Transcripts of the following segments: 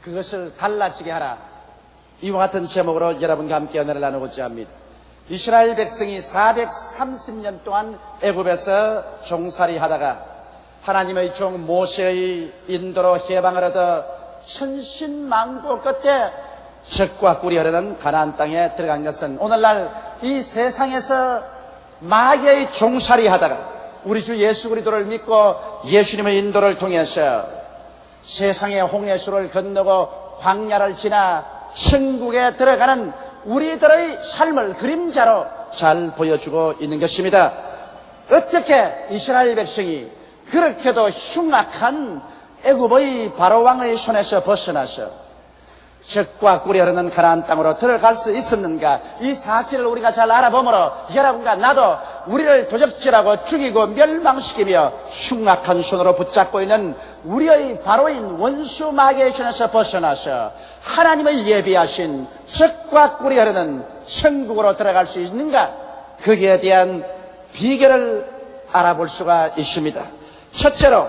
그것을 달라지게 하라. 이와 같은 제목으로 여러분과 함께 은혜를 나누고자 합니다. 이스라엘 백성이 430년 동안 애굽에서 종살이 하다가 하나님의 종 모세의 인도로 해방을 얻어 천신만고 끝에 젖과 꿀이 흐르는 가나안 땅에 들어간 것은 오늘날 이 세상에서 마귀의 종살이 하다가 우리 주 예수 그리스도를 믿고 예수님의 인도를 통해서 세상의 홍해수를 건너고 광야를 지나 천국에 들어가는 우리들의 삶을 그림자로 잘 보여주고 있는 것입니다. 어떻게 이스라엘 백성이 그렇게도 흉악한 애굽의 바로왕의 손에서 벗어나서 젖과 꿀이 흐르는 가나안 땅으로 들어갈 수 있었는가? 이 사실을 우리가 잘 알아보므로 여러분과 나도 우리를 도적질하고 죽이고 멸망시키며 흉악한 손으로 붙잡고 있는 우리의 바로인 원수 마귀의 손에서 벗어나서 하나님의 예비하신 젖과 꿀이 흐르는 천국으로 들어갈 수 있는가? 거기에 대한 비결을 알아볼 수가 있습니다. 첫째로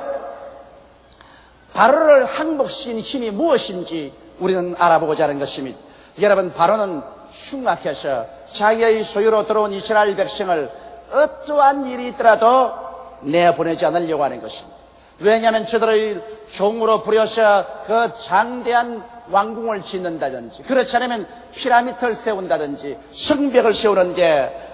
바로를 항복시킨 힘이 무엇인지 우리는 알아보고자 하는 것입니다. 여러분, 바로는 흉악해서 자기의 소유로 들어온 이스라엘 백성을 어떠한 일이 있더라도 내보내지 않으려고 하는 것입니다. 왜냐하면 저들의 종으로 부려서 그 장대한 왕궁을 짓는다든지 그렇지 않으면 피라미드를 세운다든지 성벽을 세우는데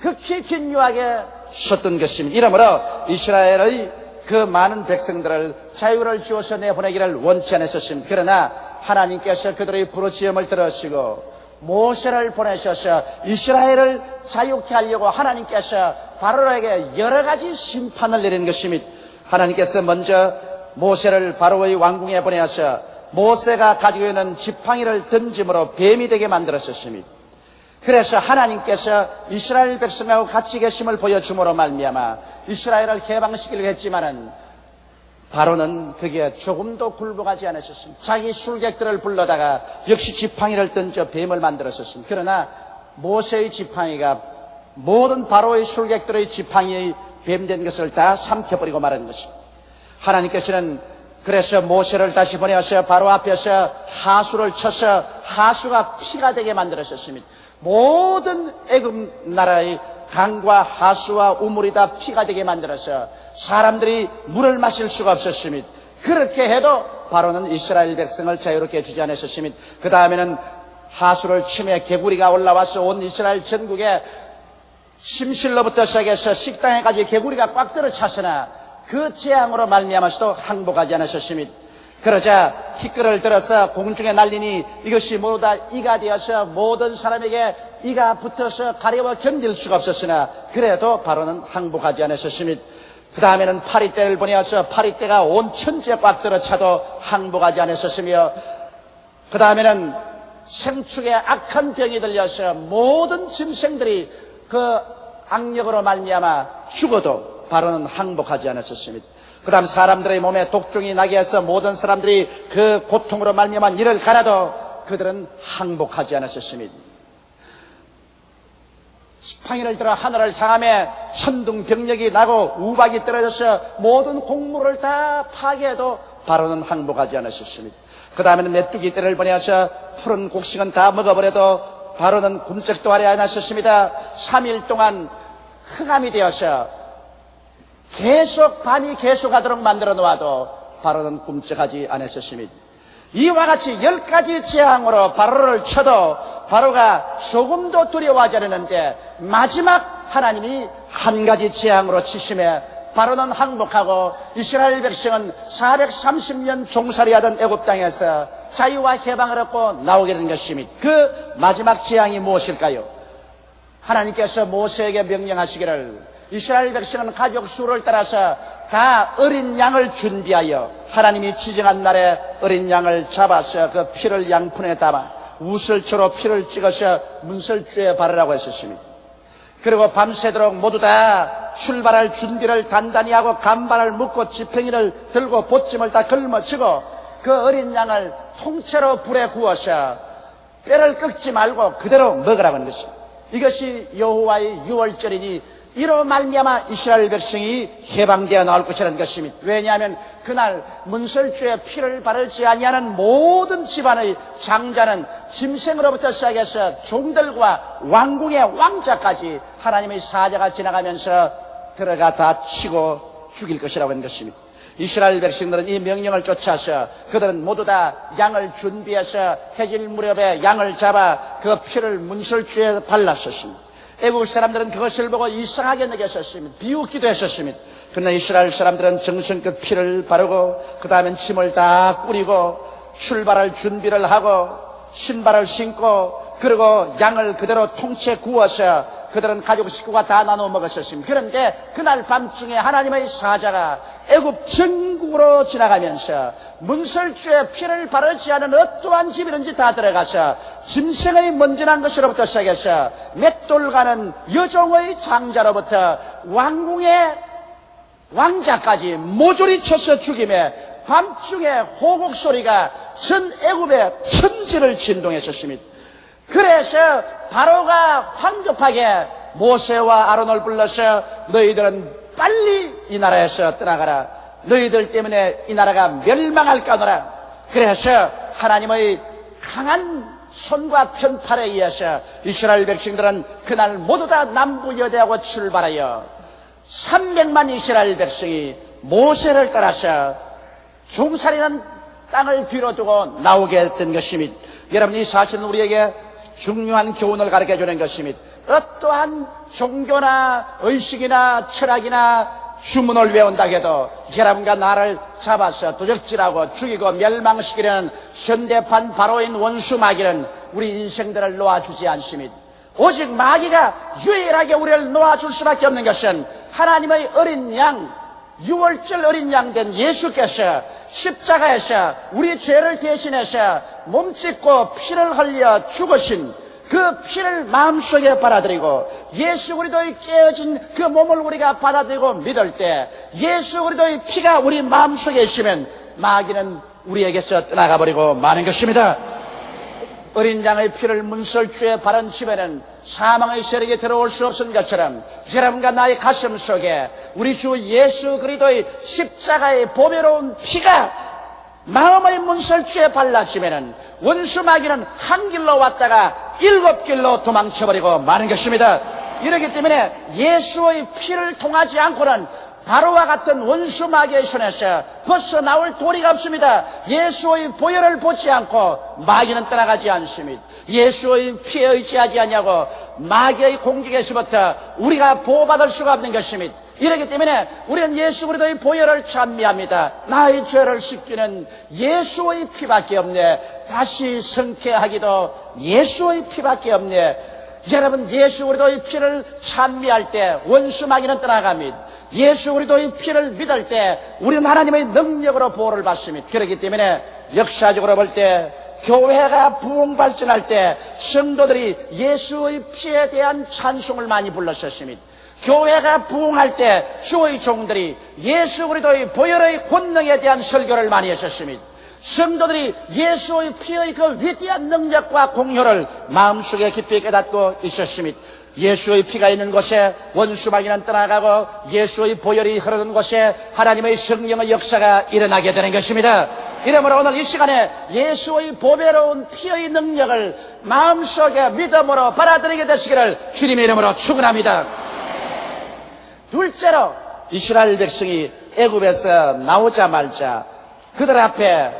극히 긴요하게 썼던 것입니다. 이러므로 이스라엘의 그 많은 백성들을 자유를 주어서 내보내기를 원치 않으셨습니다. 그러나 하나님께서 그들의 부르짖음을 들으시고 모세를 보내셔서 이스라엘을 자유케 하려고 하나님께서 바로에게 여러 가지 심판을 내린 것입니다. 하나님께서 먼저 모세를 바로의 왕궁에 보내서 모세가 가지고 있는 지팡이를 던짐으로 뱀이 되게 만들었습니다. 그래서 하나님께서 이스라엘 백성하고 같이 계심을 보여줌으로 말미암아 이스라엘을 해방시키려고 했지만은 바로는 그게 조금도 굴복하지 않으셨습니다. 자기 술객들을 불러다가 역시 지팡이를 던져 뱀을 만들었습니다. 그러나 모세의 지팡이가 모든 바로의 술객들의 지팡이의 뱀된 것을 다 삼켜버리고 말한 것입니다. 하나님께서는 그래서 모세를 다시 보내서 바로 앞에서 하수를 쳐서 하수가 피가 되게 만들었습니다. 모든 애굽 나라의 강과 하수와 우물이 다 피가 되게 만들어서 사람들이 물을 마실 수가 없었습니다. 그렇게 해도 바로는 이스라엘 백성을 자유롭게 해주지 않았습니다. 그 다음에는 하수를 치며 개구리가 올라와서 온 이스라엘 전국에 심실로부터 시작해서 식당에까지 개구리가 꽉 들어찼으나 그 재앙으로 말미암아서도 항복하지 않았습니다. 그러자 티끌을 들어서 공중에 날리니 이것이 모두 다 이가 되어서 모든 사람에게 이가 붙어서 가려워 견딜 수가 없었으나 그래도 바로는 항복하지 않았습니다. 그 다음에는 파리떼를 보내어서 파리떼가 온 천지에 꽉 들어차도 항복하지 않았으며 그 다음에는 생축에 악한 병이 들려서 모든 짐승들이 그 악력으로 말미암아 죽어도 바로는 항복하지 않았습니다. 그 다음 사람들의 몸에 독종이 나게 해서 모든 사람들이 그 고통으로 말미암아 이를 갈아도 그들은 항복하지 않았습니다. 지팡이를 들어 하늘을 향하며 천둥병력이 나고 우박이 떨어져서 모든 곡물을 다 파괴해도 바로는 항복하지 않았습니다. 그 다음에는 메뚜기 떼를 보내서 푸른 곡식은 다 먹어버려도 바로는 굶쩍도 하지 않았습니다. 3일 동안 흑암이 되어서 계속 밤이 계속하도록 만들어 놓아도 바로는 꿈쩍하지 않았습니다. 이와 같이 10가지 재앙으로 바로를 쳐도 바로가 조금도 두려워하지 않았는데 마지막 하나님이 한 가지 재앙으로 치심에 바로는 항복하고 이스라엘 백성은 430년 종살이하던 애굽 땅에서 자유와 해방을 얻고 나오게 된 것입니다. 그 마지막 재앙이 무엇일까요? 하나님께서 모세에게 명령하시기를 이스라엘 백성은 가족 수를 따라서 다 어린 양을 준비하여 하나님이 지정한 날에 어린 양을 잡아서 그 피를 양푼에 담아 우슬초로 피를 찍어서 문설주에 바르라고 했었습니다. 그리고 밤새도록 모두 다 출발할 준비를 단단히 하고 간발을 묶고 지팡이를 들고 보찜을 다 걸머쥐고 그 어린 양을 통째로 불에 구워서 뼈를 꺾지 말고 그대로 먹으라고 하는 것입니다. 이것이 여호와의 유월절이니 이로 말미암아 이스라엘 백성이 해방되어 나올 것이라는 것입니다. 왜냐하면 그날 문설주에 피를 바르지 아니하는 모든 집안의 장자는 짐승으로부터 시작해서 종들과 왕궁의 왕자까지 하나님의 사자가 지나가면서 들어가 다 치고 죽일 것이라고 하는 것입니다. 이스라엘 백성들은 이 명령을 쫓아서 그들은 모두 다 양을 준비해서 해질 무렵에 양을 잡아 그 피를 문설주에 발랐었습니다. 애국 사람들은 그것을 보고 이상하게 느꼈었습니다. 비웃기도 했었습니다. 그러나 이스라엘 사람들은 정성껏 피를 바르고 그 다음엔 짐을 다 꾸리고 출발할 준비를 하고 신발을 신고 그리고 양을 그대로 통째 구워서 그들은 가족 식구가 다 나눠 먹었었습니다. 그런데 그날 밤중에 하나님의 사자가 애굽 전국으로 지나가면서 문설주에 피를 바르지 않은 어떠한 집이든지 다 들어가서 짐승의 먼지난 것으로부터 시작해서 맷돌 가는 여종의 장자로부터 왕궁의 왕자까지 모조리 쳐서 죽임에 밤중에 호곡 소리가 전 애굽의 천지를 진동했었습니다. 그래서 바로가 황급하게 모세와 아론을 불러서 너희들은 빨리 이 나라에서 떠나가라. 너희들 때문에 이 나라가 멸망할까노라. 그래서 하나님의 강한 손과 편팔에 의해서 이스라엘 백성들은 그날 모두 다 남부 여대하고 출발하여 300만 이스라엘 백성이 모세를 따라서 종살이는 땅을 뒤로 두고 나오게 된 것입니다. 여러분, 이 사실은 우리에게 중요한 교훈을 가르쳐주는 것입니다. 어떠한 종교나 의식이나 철학이나 주문을 외운다 해도 여러분과 나를 잡아서 도적질하고 죽이고 멸망시키려는 현대판 바로인 원수 마귀는 우리 인생들을 놓아주지 않습니다. 오직 마귀가 유일하게 우리를 놓아줄 수밖에 없는 것은 하나님의 어린 양, 유월절 어린 양 된 예수께서 십자가에서 우리 죄를 대신해서 몸짓고 피를 흘려 죽으신 그 피를 마음속에 받아들이고 예수 그리스도의 깨어진 그 몸을 우리가 받아들이고 믿을 때 예수 그리스도의 피가 우리 마음속에 있으면 마귀는 우리에게서 떠나가버리고 마는 것입니다. 어린 양의 피를 문설주에 바른 집에는 사망의 세력이 들어올 수 없은 것처럼 여러분과 나의 가슴 속에 우리 주 예수 그리스도의 십자가의 보배로운 피가 마음의 문설주에 발라지면은 원수 마귀는 한 길로 왔다가 7길로 도망쳐버리고 마는 것입니다. 이렇기 때문에 예수의 피를 통하지 않고는 바로와 같은 원수 마귀의 손에서 벗어나올 도리가 없습니다. 예수의 보혈을 보지 않고 마귀는 떠나가지 않습니다. 예수의 피에 의지하지 않냐고 마귀의 공격에서부터 우리가 보호받을 수가 없는 것입니다. 이렇기 때문에 우리는 예수 그리스도의 보혈을 찬미합니다. 나의 죄를 씻기는 예수의 피밖에 없네. 다시 성쾌하기도 예수의 피밖에 없네. 여러분, 예수 그리스도의 피를 찬미할 때 원수 마귀는 떠나갑니다. 예수 그리스도의 피를 믿을 때 우리는 하나님의 능력으로 보호를 받습니다. 그렇기 때문에 역사적으로 볼 때 교회가 부흥 발전할 때 성도들이 예수의 피에 대한 찬송을 많이 불렀었습니다. 교회가 부흥할 때 주의 종들이 예수 그리스도의 보혈의 권능에 대한 설교를 많이 했었습니다. 성도들이 예수의 피의 그 위대한 능력과 공효를 마음속에 깊이 깨닫고 있었습니다. 예수의 피가 있는 곳에 원수 마귀는 떠나가고 예수의 보혈이 흐르는 곳에 하나님의 성령의 역사가 일어나게 되는 것입니다. 이러므로 오늘 이 시간에 예수의 보배로운 피의 능력을 마음속에 믿음으로 받아들이게 되시기를 주님의 이름으로 축원합니다. 둘째로 이스라엘 백성이 애굽에서 나오자마자 그들 앞에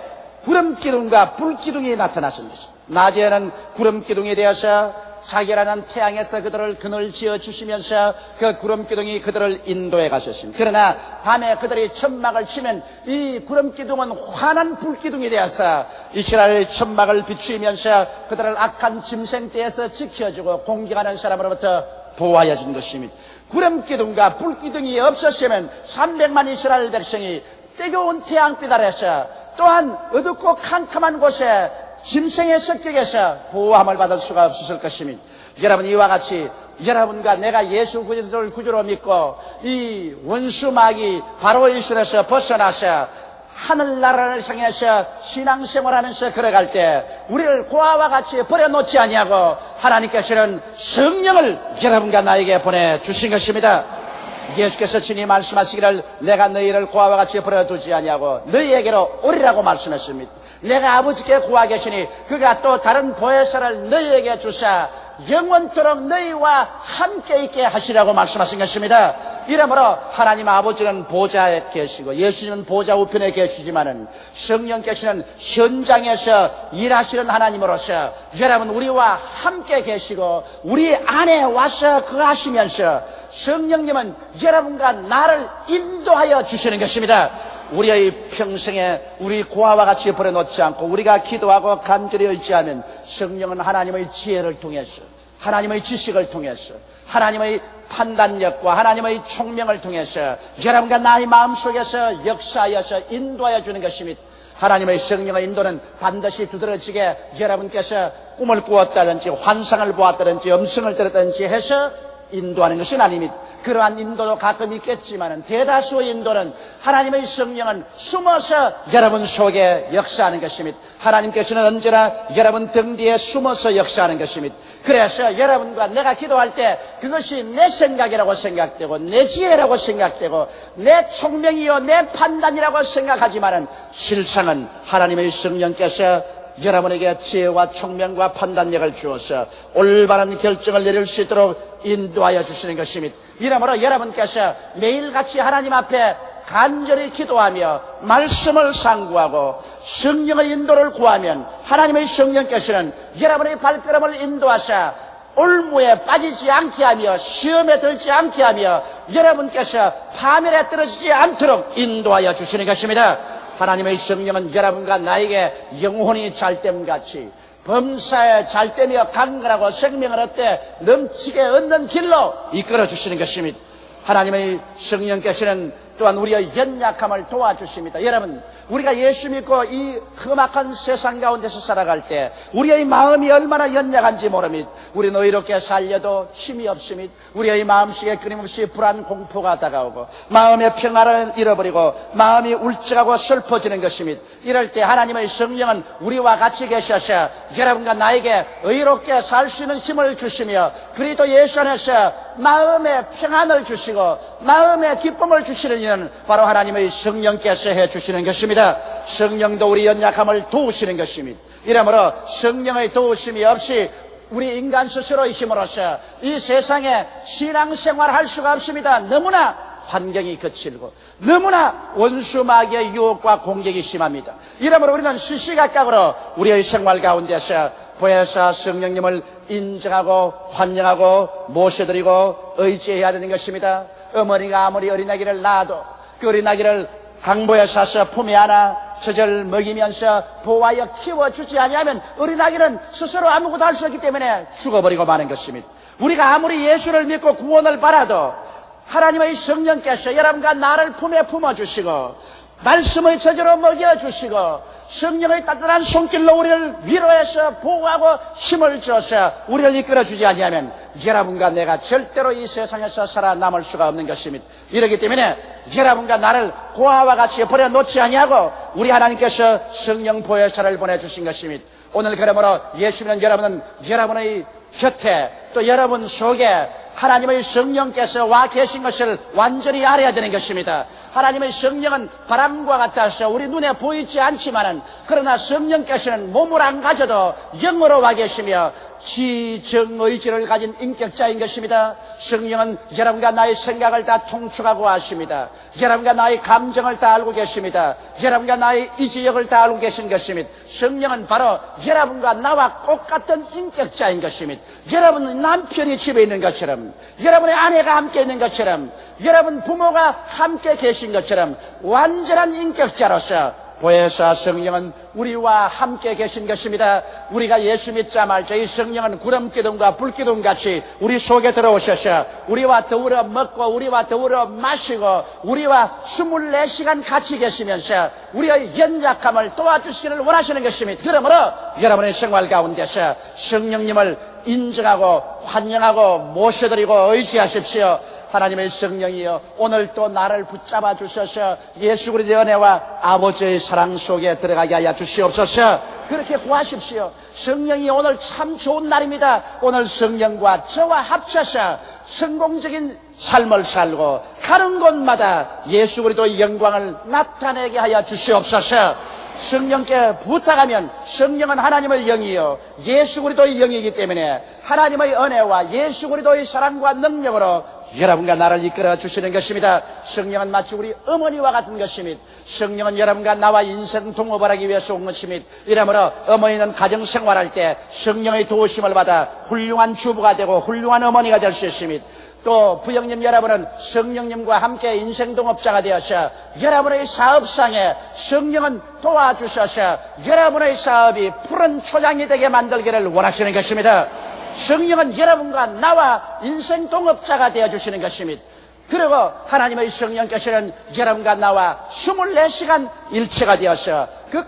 구름기둥과 불기둥이 나타났습니다. 낮에는 구름기둥이 되어서 자기라는 태양에서 그들을 그늘 지어 주시면서 그 구름기둥이 그들을 인도해 가셨습니다. 그러나 밤에 그들이 천막을 치면 이 구름기둥은 환한 불기둥이 되어서 이스라엘의 천막을 비추면서 그들을 악한 짐승떼에서 지켜주고 공격하는 사람으로부터 보호하여 준 것입니다. 구름기둥과 불기둥이 없었으면 300만 이스라엘 백성이 뜨거운 태양빛 아래서 또한 어둡고 캄캄한 곳에 짐승의 습격에서 보호함을 받을 수가 없었을 것입니다. 여러분, 이와 같이 여러분과 내가 예수 그리스도를 구주로 믿고 이 원수 마귀 바로의 손에서 벗어나서 하늘나라를 향해서 신앙생활하면서 걸어갈 때 우리를 고아와 같이 버려놓지 아니하고 하나님께서는 성령을 여러분과 나에게 보내주신 것입니다. 예수께서 친히 말씀하시기를 내가 너희를 고아와 같이 버려두지 아니하고 너희에게로 오리라고 말씀했습니다. 내가 아버지께 구하겠으니 그가 또 다른 보혜사를 너희에게 주사 영원토록 너희와 함께 있게 하시라고 말씀하신 것입니다. 이러므로 하나님 아버지는 보좌에 계시고 예수님은 보좌 우편에 계시지만은 성령께서는 현장에서 일하시는 하나님으로서 여러분 우리와 함께 계시고 우리 안에 와서 거하시면서 성령님은 여러분과 나를 인도하여 주시는 것입니다. 우리의 평생에 우리 고아와 같이 버려놓지 않고 우리가 기도하고 간절히 의지하면 성령은 하나님의 지혜를 통해서 하나님의 지식을 통해서 하나님의 판단력과 하나님의 총명을 통해서 여러분과 나의 마음속에서 역사하여서 인도하여 주는 것입니다. 하나님의 성령의 인도는 반드시 두드러지게 여러분께서 꿈을 꾸었다든지 환상을 보았다든지 음성을 들었다든지 해서 인도하는 것은 아닙니다. 그러한 인도도 가끔 있겠지만 대다수의 인도는 하나님의 성령은 숨어서 여러분 속에 역사하는 것입니다. 하나님께서는 언제나 여러분 등 뒤에 숨어서 역사하는 것입니다. 그래서 여러분과 내가 기도할 때 그것이 내 생각이라고 생각되고 내 지혜라고 생각되고 내 총명이요 내 판단이라고 생각하지만 실상은 하나님의 성령께서 여러분에게 지혜와 총명과 판단력을 주어서 올바른 결정을 내릴 수 있도록 인도하여 주시는 것입니다. 이러므로 여러분께서 매일같이 하나님 앞에 간절히 기도하며 말씀을 상고하고 성령의 인도를 구하면 하나님의 성령께서는 여러분의 발걸음을 인도하사 올무에 빠지지 않게 하며 시험에 들지 않게 하며 여러분께서 파멸에 떨어지지 않도록 인도하여 주시는 것입니다. 하나님의 성령은 여러분과 나에게 영혼이 잘됨같이 범사에 잘되며 강건하고 생명을 얻되 넘치게 얻는 길로 이끌어 주시는 것입니다. 하나님의 성령께서는 또한 우리의 연약함을 도와주십니다. 여러분 우리가 예수 믿고 이 험악한 세상 가운데서 살아갈 때 우리의 마음이 얼마나 연약한지 모릅니다. 우리는 의롭게 살려도 힘이 없습니다. 우리의 마음속에 끊임없이 불안 공포가 다가오고 마음의 평화를 잃어버리고 마음이 울적하고 슬퍼지는 것입니다. 이럴 때 하나님의 성령은 우리와 같이 계셔서 여러분과 나에게 의롭게 살 수 있는 힘을 주시며 그리스도 예수 안에서 마음의 평안을 주시고 마음의 기쁨을 주시는 이는 바로 하나님의 성령께서 해주시는 것입니다. 성령도 우리 연약함을 도우시는 것입니다. 이러므로 성령의 도우심이 없이 우리 인간 스스로의 힘으로서 이 세상에 신앙생활을 할 수가 없습니다. 너무나 환경이 거칠고 너무나 원수 마귀의 유혹과 공격이 심합니다. 이러므로 우리는 시시각각으로 우리의 생활 가운데서 보혜사 성령님을 인정하고 환영하고 모셔드리고 의지해야 되는 것입니다. 어머니가 아무리 어린아기를 낳아도 그 어린아기를 강보에 사서 품에 안아 젖을 먹이면서 보호하여 키워주지 아니하면 어린아기는 스스로 아무것도 할 수 없기 때문에 죽어버리고 마는 것입니다. 우리가 아무리 예수를 믿고 구원을 받아도 하나님의 성령께서 여러분과 나를 품에 품어주시고 말씀의 저주로 먹여주시고 성령의 따뜻한 손길로 우리를 위로해서 보호하고 힘을 줘서 우리를 이끌어주지 아니하면 여러분과 내가 절대로 이 세상에서 살아남을 수가 없는 것입니다. 이렇기 때문에 여러분과 나를 고아와 같이 버려놓지 아니하고 우리 하나님께서 성령 보혜사를 보내주신 것입니다. 오늘 그러므로 예수는 여러분은 여러분의 곁에 또 여러분 속에 하나님의 성령께서 와 계신 것을 완전히 알아야 되는 것입니다. 하나님의 성령은 바람과 같아서 우리 눈에 보이지 않지만은 그러나 성령께서는 몸을 안 가져도 영으로 와 계시며 지정의지를 가진 인격자인 것입니다. 성령은 여러분과 나의 생각을 다 통축하고 아십니다. 여러분과 나의 감정을 다 알고 계십니다. 여러분과 나의 이지력을 다 알고 계신 것입니다. 성령은 바로 여러분과 나와 똑같은 인격자인 것입니다. 여러분 남편이 집에 있는 것처럼 여러분의 아내가 함께 있는 것처럼 여러분 부모가 함께 계신 것처럼 완전한 인격자로서 보혜사 성령은 우리와 함께 계신 것입니다. 우리가 예수 믿자 말자 이 성령은 구름기둥과 불기둥 같이 우리 속에 들어오셔서 우리와 더불어 먹고 우리와 더불어 마시고 우리와 24시간 같이 계시면서 우리의 연약함을 도와주시기를 원하시는 것입니다. 그러므로 여러분의 생활 가운데서 성령님을 인정하고 환영하고 모셔드리고 의지하십시오. 하나님의 성령이여 오늘 또 나를 붙잡아 주셔서 예수 그리스도의 은혜와 아버지의 사랑 속에 들어가게 하여 주시옵소서. 그렇게 구하십시오. 성령이 오늘 참 좋은 날입니다. 오늘 성령과 저와 합쳐서 성공적인 삶을 살고 가는 곳마다 예수 그리스도의 영광을 나타내게 하여 주시옵소서. 성령께 부탁하면 성령은 하나님의 영이요 예수 그리스도의 영이기 때문에 하나님의 은혜와 예수 그리스도의 사랑과 능력으로 여러분과 나를 이끌어 주시는 것입니다. 성령은 마치 우리 어머니와 같은 것입니다. 성령은 여러분과 나와 인생 동업을 하기 위해서 온 것입니다. 이러므로 어머니는 가정생활할 때 성령의 도우심을 받아 훌륭한 주부가 되고 훌륭한 어머니가 될 수 있습니다. 또 부형님 여러분은 성령님과 함께 인생 동업자가 되어서 여러분의 사업상에 성령은 도와주셔서 여러분의 사업이 푸른 초장이 되게 만들기를 원하시는 것입니다. 성령은 여러분과 나와 인생 동업자가 되어주시는 것입니다. 그리고 하나님의 성령께서는 여러분과 나와 24시간 일체가 되어서 그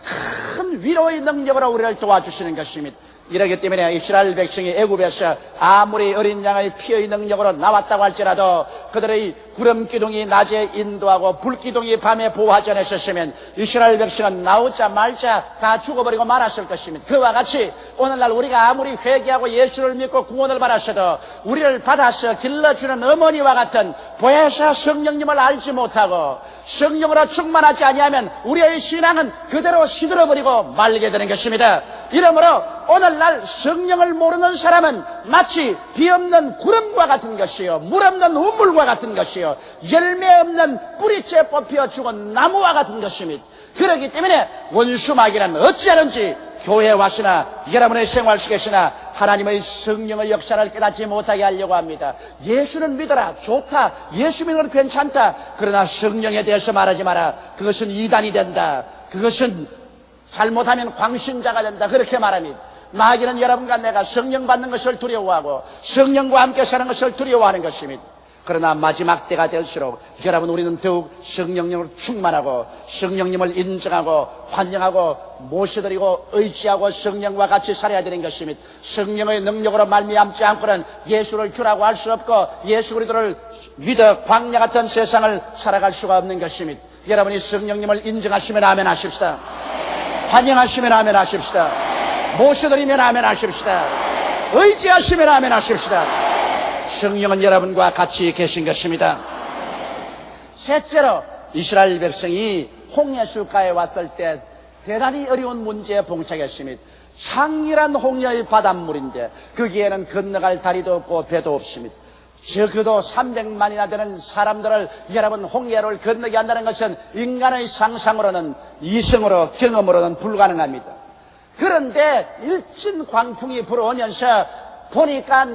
큰 위로의 능력으로 우리를 도와주시는 것입니다. 이러기 때문에 이스라엘 백성이 애굽에서 아무리 어린 양의 피의 능력으로 나왔다고 할지라도 그들의 구름 기둥이 낮에 인도하고 불 기둥이 밤에 보호하지 않았으면 이스라엘 백성은 나오자 말자 다 죽어버리고 말았을 것입니다. 그와 같이 오늘날 우리가 아무리 회개하고 예수를 믿고 구원을 받았어도 우리를 받아서 길러주는 어머니와 같은 보혜사 성령님을 알지 못하고 성령으로 충만하지 아니하면 우리의 신앙은 그대로 시들어버리고 말게 되는 것입니다. 이러므로 오늘날 성령을 모르는 사람은 마치 비 없는 구름과 같은 것이요 물 없는 우물과 같은 것이요 열매 없는 뿌리째 뽑혀 죽은 나무와 같은 것입니다. 그렇기 때문에 원수마귀는 어찌하는지 교회에 와시나 여러분의 생활 속에서나 하나님의 성령의 역사를 깨닫지 못하게 하려고 합니다. 예수는 믿어라, 좋다, 예수 믿는 건 괜찮다. 그러나 성령에 대해서 말하지 마라. 그것은 이단이 된다. 그것은 잘못하면 광신자가 된다. 그렇게 말합니다. 마귀는 여러분과 내가 성령 받는 것을 두려워하고 성령과 함께 사는 것을 두려워하는 것입니다. 그러나 마지막 때가 될수록 여러분 우리는 더욱 성령님으로 충만하고 성령님을 인정하고 환영하고 모셔드리고 의지하고 성령과 같이 살아야 되는 것입니다. 성령의 능력으로 말미암지 않고는 예수를 주라고 할 수 없고 예수 그리스도를 믿어 광야 같은 세상을 살아갈 수가 없는 것입니다. 여러분이 성령님을 인정하시면 아멘 하십시다. 환영하시면 아멘 하십시다. 모셔드리면 아멘 하십시다. 의지하시면 아멘 하십시다. 성령은 여러분과 같이 계신 것입니다. 셋째로 이스라엘 백성이 홍해수가에 왔을 때 대단히 어려운 문제에 봉착했습니다. 창이란 홍해의 바닷물인데 거기에는 건너갈 다리도 없고 배도 없습니다. 적어도 300만이나 되는 사람들을 여러분 홍해를 건너게 한다는 것은 인간의 상상으로는 이성으로 경험으로는 불가능합니다. 그런데 일진 광풍이 불어오면서 보니까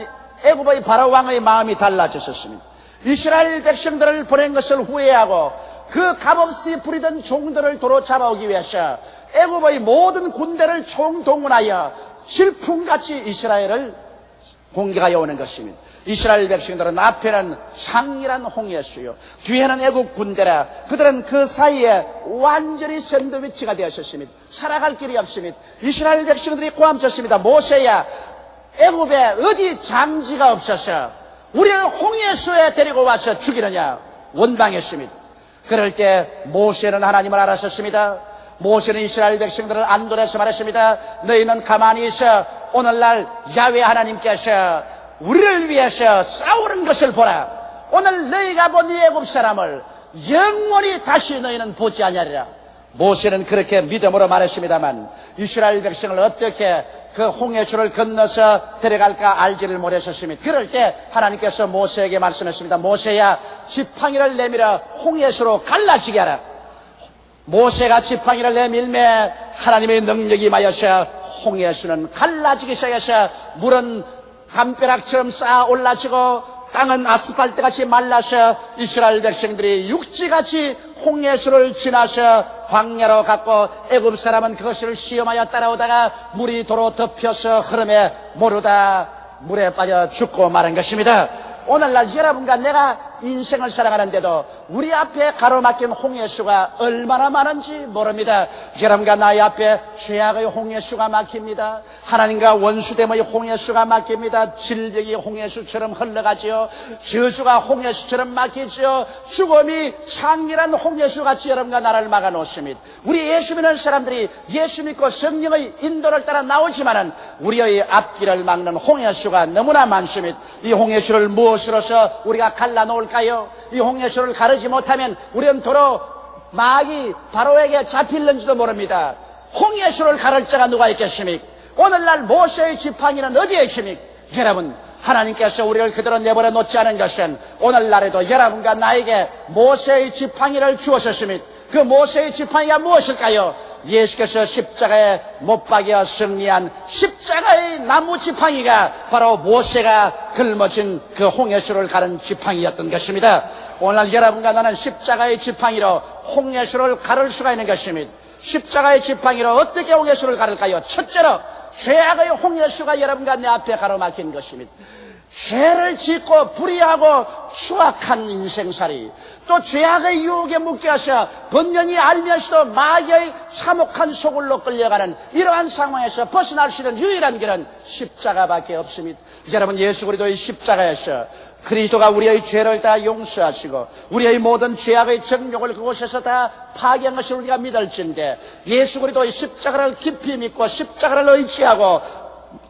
애굽의 바로 왕의 마음이 달라졌었습니다. 이스라엘 백성들을 보낸 것을 후회하고 그 값없이 부리던 종들을 도로 잡아오기 위해서 애굽의 모든 군대를 총동원하여 질풍같이 이스라엘을 공격하여 오는 것입니다. 이스라엘 백성들은 앞에는 상이란 홍해수요 뒤에는 애국 군대라 그들은 그 사이에 완전히 샌드위치가 되었습니다. 살아갈 길이 없습니다. 이스라엘 백성들이 고함쳤습니다. 모세야, 애굽에 어디 장지가 없어서 우리를 홍해수에 데리고 와서 죽이느냐 원망했습니다. 그럴 때 모세는 하나님을 알았었습니다. 모세는 이스라엘 백성들을 안도해서 말했습니다. 너희는 가만히 있어. 오늘날 야훼 하나님께서 우리를 위해서 싸우는 것을 보라. 오늘 너희가 본 이 애굽 사람을 영원히 다시 너희는 보지 아니하리라. 모세는 그렇게 믿음으로 말했습니다만 이스라엘 백성을 어떻게 그 홍해수를 건너서 데려갈까 알지를 못했었습니다. 그럴 때 하나님께서 모세에게 말씀했습니다. 모세야, 지팡이를 내밀어 홍해수로 갈라지게 하라. 모세가 지팡이를 내밀매 하나님의 능력이 임하여서 홍해수는 갈라지기 시작해서 물은 담벼락처럼 쌓아 올라지고 땅은 아스팔트같이 말라서 이스라엘 백성들이 육지같이 홍해수를 지나서 광야로 갔고 애굽 사람은 그것을 시험하여 따라오다가 물이 도로 덮여서 흐름에 모르다 물에 빠져 죽고 마는 것입니다. 오늘날 여러분과 내가 인생을 살아가는데도 우리 앞에 가로막힌 홍해수가 얼마나 많은지 모릅니다. 여러분과 나의 앞에 죄악의 홍해수가 막힙니다. 하나님과 원수됨의 홍해수가 막힙니다. 질병이 홍해수처럼 흘러가지요. 저주가 홍해수처럼 막히지요. 죽음이 창렬한 홍해수같이 여러분과 나를 막아놓습니다. 우리 예수 믿는 사람들이 예수 믿고 성령의 인도를 따라 나오지만은 우리의 앞길을 막는 홍해수가 너무나 많습니다. 이 홍해수를 무엇으로서 우리가 갈라놓을까요? 이 홍해수를 가르지 못하면 우리는 도로 마귀 바로에게 잡힐는지도 모릅니다. 홍해수를 가를 자가 누가 있겠습니까? 오늘날 모세의 지팡이는 어디에 있습니까? 여러분, 하나님께서 우리를 그대로 내버려 놓지 않은 것은 오늘날에도 여러분과 나에게 모세의 지팡이를 주었습니다. 그 모세의 지팡이가 무엇일까요? 예수께서 십자가에 못 박여 승리한 십자가의 나무 지팡이가 바로 모세가 짊어진 그 홍해수를 가른 지팡이였던 것입니다. 오늘 여러분과 나는 십자가의 지팡이로 홍해수를 가를 수가 있는 것입니다. 십자가의 지팡이로 어떻게 홍해수를 가를까요? 첫째로 죄악의 홍해수가 여러분과 내 앞에 가로막힌 것입니다. 죄를 짓고 불의하고 추악한 인생살이, 또 죄악의 유혹에 묶여서 번연히 알면서도 마귀의 참혹한 소굴로 끌려가는 이러한 상황에서 벗어날 수 있는 유일한 길은 십자가밖에 없습니다. 여러분, 예수 그리스도의 십자가에서 그리스도가 우리의 죄를 다 용서하시고 우리의 모든 죄악의 정욕을 그곳에서 다 파괴한 것을 우리가 믿을진데, 예수 그리스도의 십자가를 깊이 믿고 십자가를 의지하고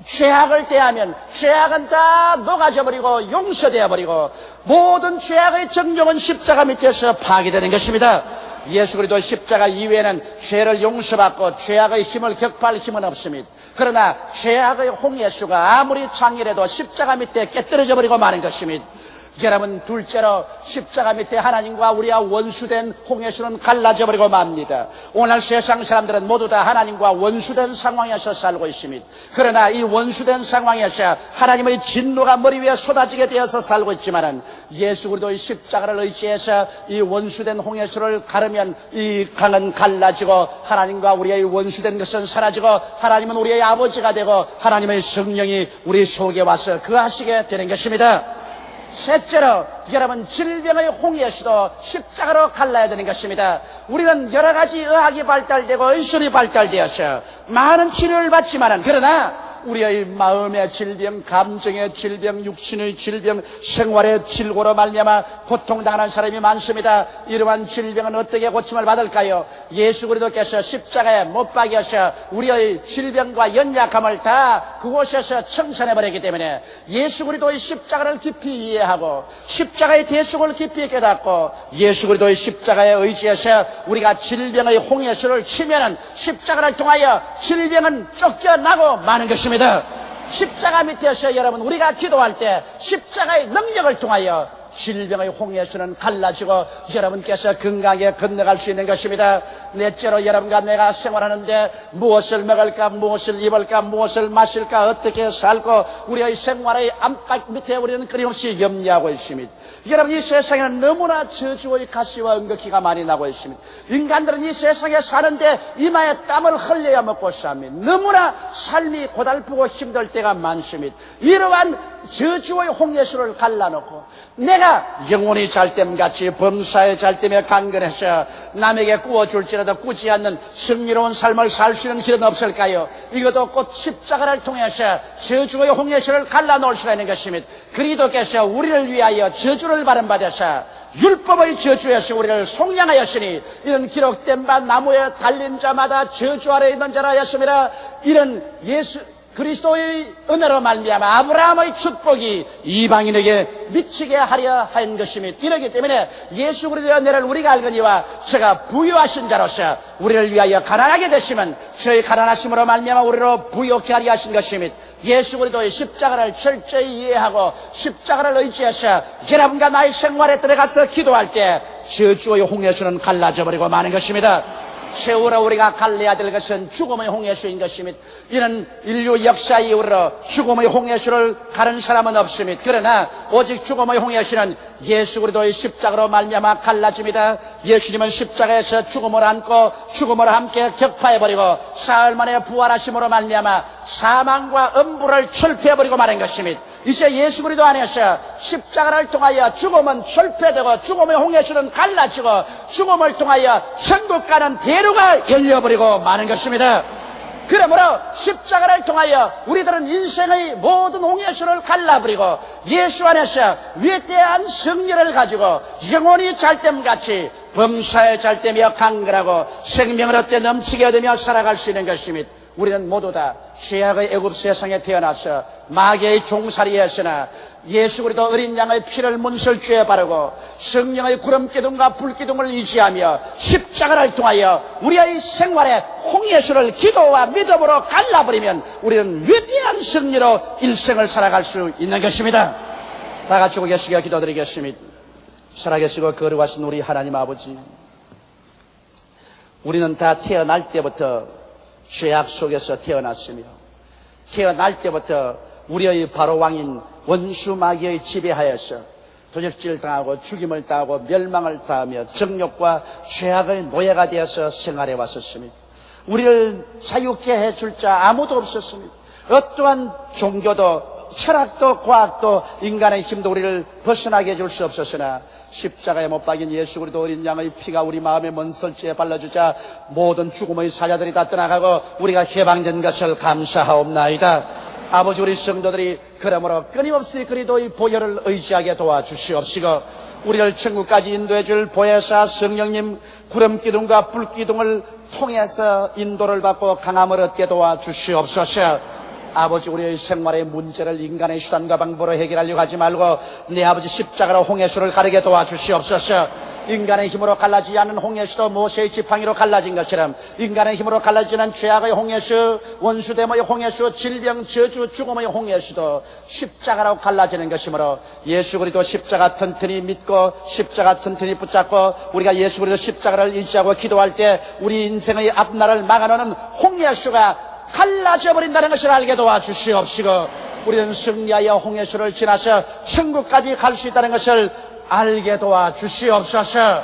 죄악을 대하면 죄악은 다 녹아져버리고 용서되어버리고 모든 죄악의 정욕은 십자가 밑에서 파괴되는 것입니다. 예수 그리스도 십자가 이외에는 죄를 용서받고 죄악의 힘을 격파할 힘은 없습니다. 그러나 죄악의 홍해수가 아무리 창렬해도 십자가 밑에 깨뜨려져 버리고 마는 것입니다. 여러분, 둘째로 십자가 밑에 하나님과 우리와 원수된 홍해수는 갈라져 버리고 맙니다. 오늘 세상 사람들은 모두 다 하나님과 원수된 상황에서 살고 있습니다. 그러나 이 원수된 상황에서 하나님의 진노가 머리 위에 쏟아지게 되어서 살고 있지만은 예수 그리스도의 십자가를 의지해서 이 원수된 홍해수를 가르면 이 강은 갈라지고 하나님과 우리의 원수된 것은 사라지고 하나님은 우리의 아버지가 되고 하나님의 성령이 우리 속에 와서 거하시게 되는 것입니다. 셋째로 여러분, 질병의 홍해수도 십자가로 갈라야 되는 것입니다. 우리는 여러 가지 의학이 발달되고 의술이 발달되어서 많은 치료를 받지만은, 그러나 우리의 마음의 질병, 감정의 질병, 육신의 질병, 생활의 질고로 말미암아 고통당하는 사람이 많습니다. 이러한 질병은 어떻게 고침을 받을까요? 예수 그리스도께서 십자가에 못 박여서 우리의 질병과 연약함을 다 그곳에서 청산해버렸기 때문에 예수 그리스도의 십자가를 깊이 이해하고 십자가의 대속을 깊이 깨닫고 예수 그리스도의 십자가에 의지해서 우리가 질병의 홍해수를 치면은 십자가를 통하여 질병은 쫓겨나고 마는 것입니다. 십자가 밑에서 여러분, 우리가 기도할 때 십자가의 능력을 통하여 질병의 홍해수는 갈라지고 여러분께서 건강하게 건너갈 수 있는 것입니다. 넷째로 여러분과 내가 생활하는데 무엇을 먹을까, 무엇을 입을까, 무엇을 마실까, 어떻게 살고 우리의 생활의 안팎 밑에 우리는 끊임없이 염려하고 있습니다. 여러분, 이 세상에는 너무나 저주의 가시와 응극기가 많이 나고 있습니다. 인간들은 이 세상에 사는데 이마에 땀을 흘려야 먹고 삽니다. 너무나 삶이 고달프고 힘들 때가 많습니다. 이러한 저주의 홍해수를 갈라놓고 내가 영혼이 잘됨같이 범사에 잘됨에 강건해서 남에게 구워줄지라도 꾸지 않는 승리로운 삶을 살 수 있는 길은 없을까요? 이것도 곧 십자가를 통해서 저주의 홍해수를 갈라놓을 수가 있는 것입니다. 그리스도께서 우리를 위하여 저주를 받은받아서 율법의 저주에서 우리를 속량하였으니 이는 기록된 바 나무에 달린 자마다 저주 아래 있는 자라 하였습니다. 이런 예수 그리스도의 은혜로 말미암아 아브라함의 축복이 이방인에게 미치게 하려 한 것입니다. 이러기 때문에 예수 그리스도의 은혜를 우리가 알거니와 저가 부유하신 자로서 우리를 위하여 가난하게 되시면 저의 가난하심으로 말미암아 우리로 부유케 하려 하신 것입니다. 예수 그리스도의 십자가를 철저히 이해하고 십자가를 의지해서 여러분과 나의 생활에 들어가서 기도할 때 저주의 홍해수는 갈라져 버리고 마는 것입니다. 세월호 우리가 갈라야 될 것은 죽음의 홍해수인 것입니다. 이는 인류 역사 이후로 죽음의 홍해수를 가른 사람은 없습니다. 그러나 오직 죽음의 홍해수는 예수 그리스도의 십자가로 말미암아 갈라집니다. 예수님은 십자가에서 죽음을 안고 죽음을 함께 격파해버리고 사흘 만에 부활하심으로 말미암아 사망과 음부를 철폐해버리고 마는 것입니다. 이제 예수 그리스도 안에서 십자가를 통하여 죽음은 철폐되고 죽음의 홍해수는 갈라지고 죽음을 통하여 천국 가는 대로가 열려버리고 마는 것입니다. 그러므로 십자가를 통하여 우리들은 인생의 모든 홍해수를 갈라버리고 예수 안에서 위대한 승리를 가지고 영원히 잘됨같이 범사에 잘되며 강건하고 생명을 얻되 넘치게 얻으며 살아갈 수 있는 것입니다. 우리는 모두 다 죄악의 애굽 세상에 태어나서 마귀의 종살이였으나 예수 그리스도 어린 양의 피를 문설주에 바르고 성령의 구름기둥과 불기둥을 의지하며 십자가를 통하여 우리의 생활에 홍해수를 기도와 믿음으로 갈라버리면 우리는 위대한 승리로 일생을 살아갈 수 있는 것입니다. 다 같이 고개 숙여 기도드리겠습니다. 살아계시고 거룩하신 우리 하나님 아버지, 우리는 다 태어날 때부터 죄악 속에서 태어났으며 태어날 때부터 우리의 바로왕인 원수 마귀의 지배하여서 도적질 당하고 죽임을 당하고 멸망을 당하며 정욕과 죄악의 노예가 되어서 생활해 왔었습니다. 우리를 자유케 해줄 자 아무도 없었습니다. 어떠한 종교도 철학도 과학도 인간의 힘도 우리를 벗어나게 해줄 수 없었으나 십자가에 못 박인 예수 그리스도 어린 양의 피가 우리 마음의 먼설지에 발라주자 모든 죽음의 사자들이 다 떠나가고 우리가 해방된 것을 감사하옵나이다. 아버지, 우리 성도들이 그러므로 끊임없이 그리스도의 보혈을 의지하게 도와주시옵시고 우리를 천국까지 인도해 줄 보혜사 성령님 구름기둥과 불기둥을 통해서 인도를 받고 강함을 얻게 도와주시옵소서. 아버지, 우리의 생활의 문제를 인간의 수단과 방법으로 해결하려고 하지 말고 내 아버지 십자가로 홍해수를 가르게 도와주시옵소서. 인간의 힘으로 갈라지지 않는 홍해수도 모세의 지팡이로 갈라진 것처럼 인간의 힘으로 갈라지는 죄악의 홍해수, 원수됨의 홍해수, 질병, 저주, 죽음의 홍해수도 십자가로 갈라지는 것이므로 예수 그리스도 십자가 튼튼히 믿고 십자가 튼튼히 붙잡고 우리가 예수 그리스도 십자가를 의지하고 기도할 때 우리 인생의 앞날을 막아놓는 홍해수가 갈라져 버린다는 것을 알게 도와주시옵시고 우리는 승리하여 홍해수를 지나서 천국까지 갈 수 있다는 것을 알게 도와주시옵소서.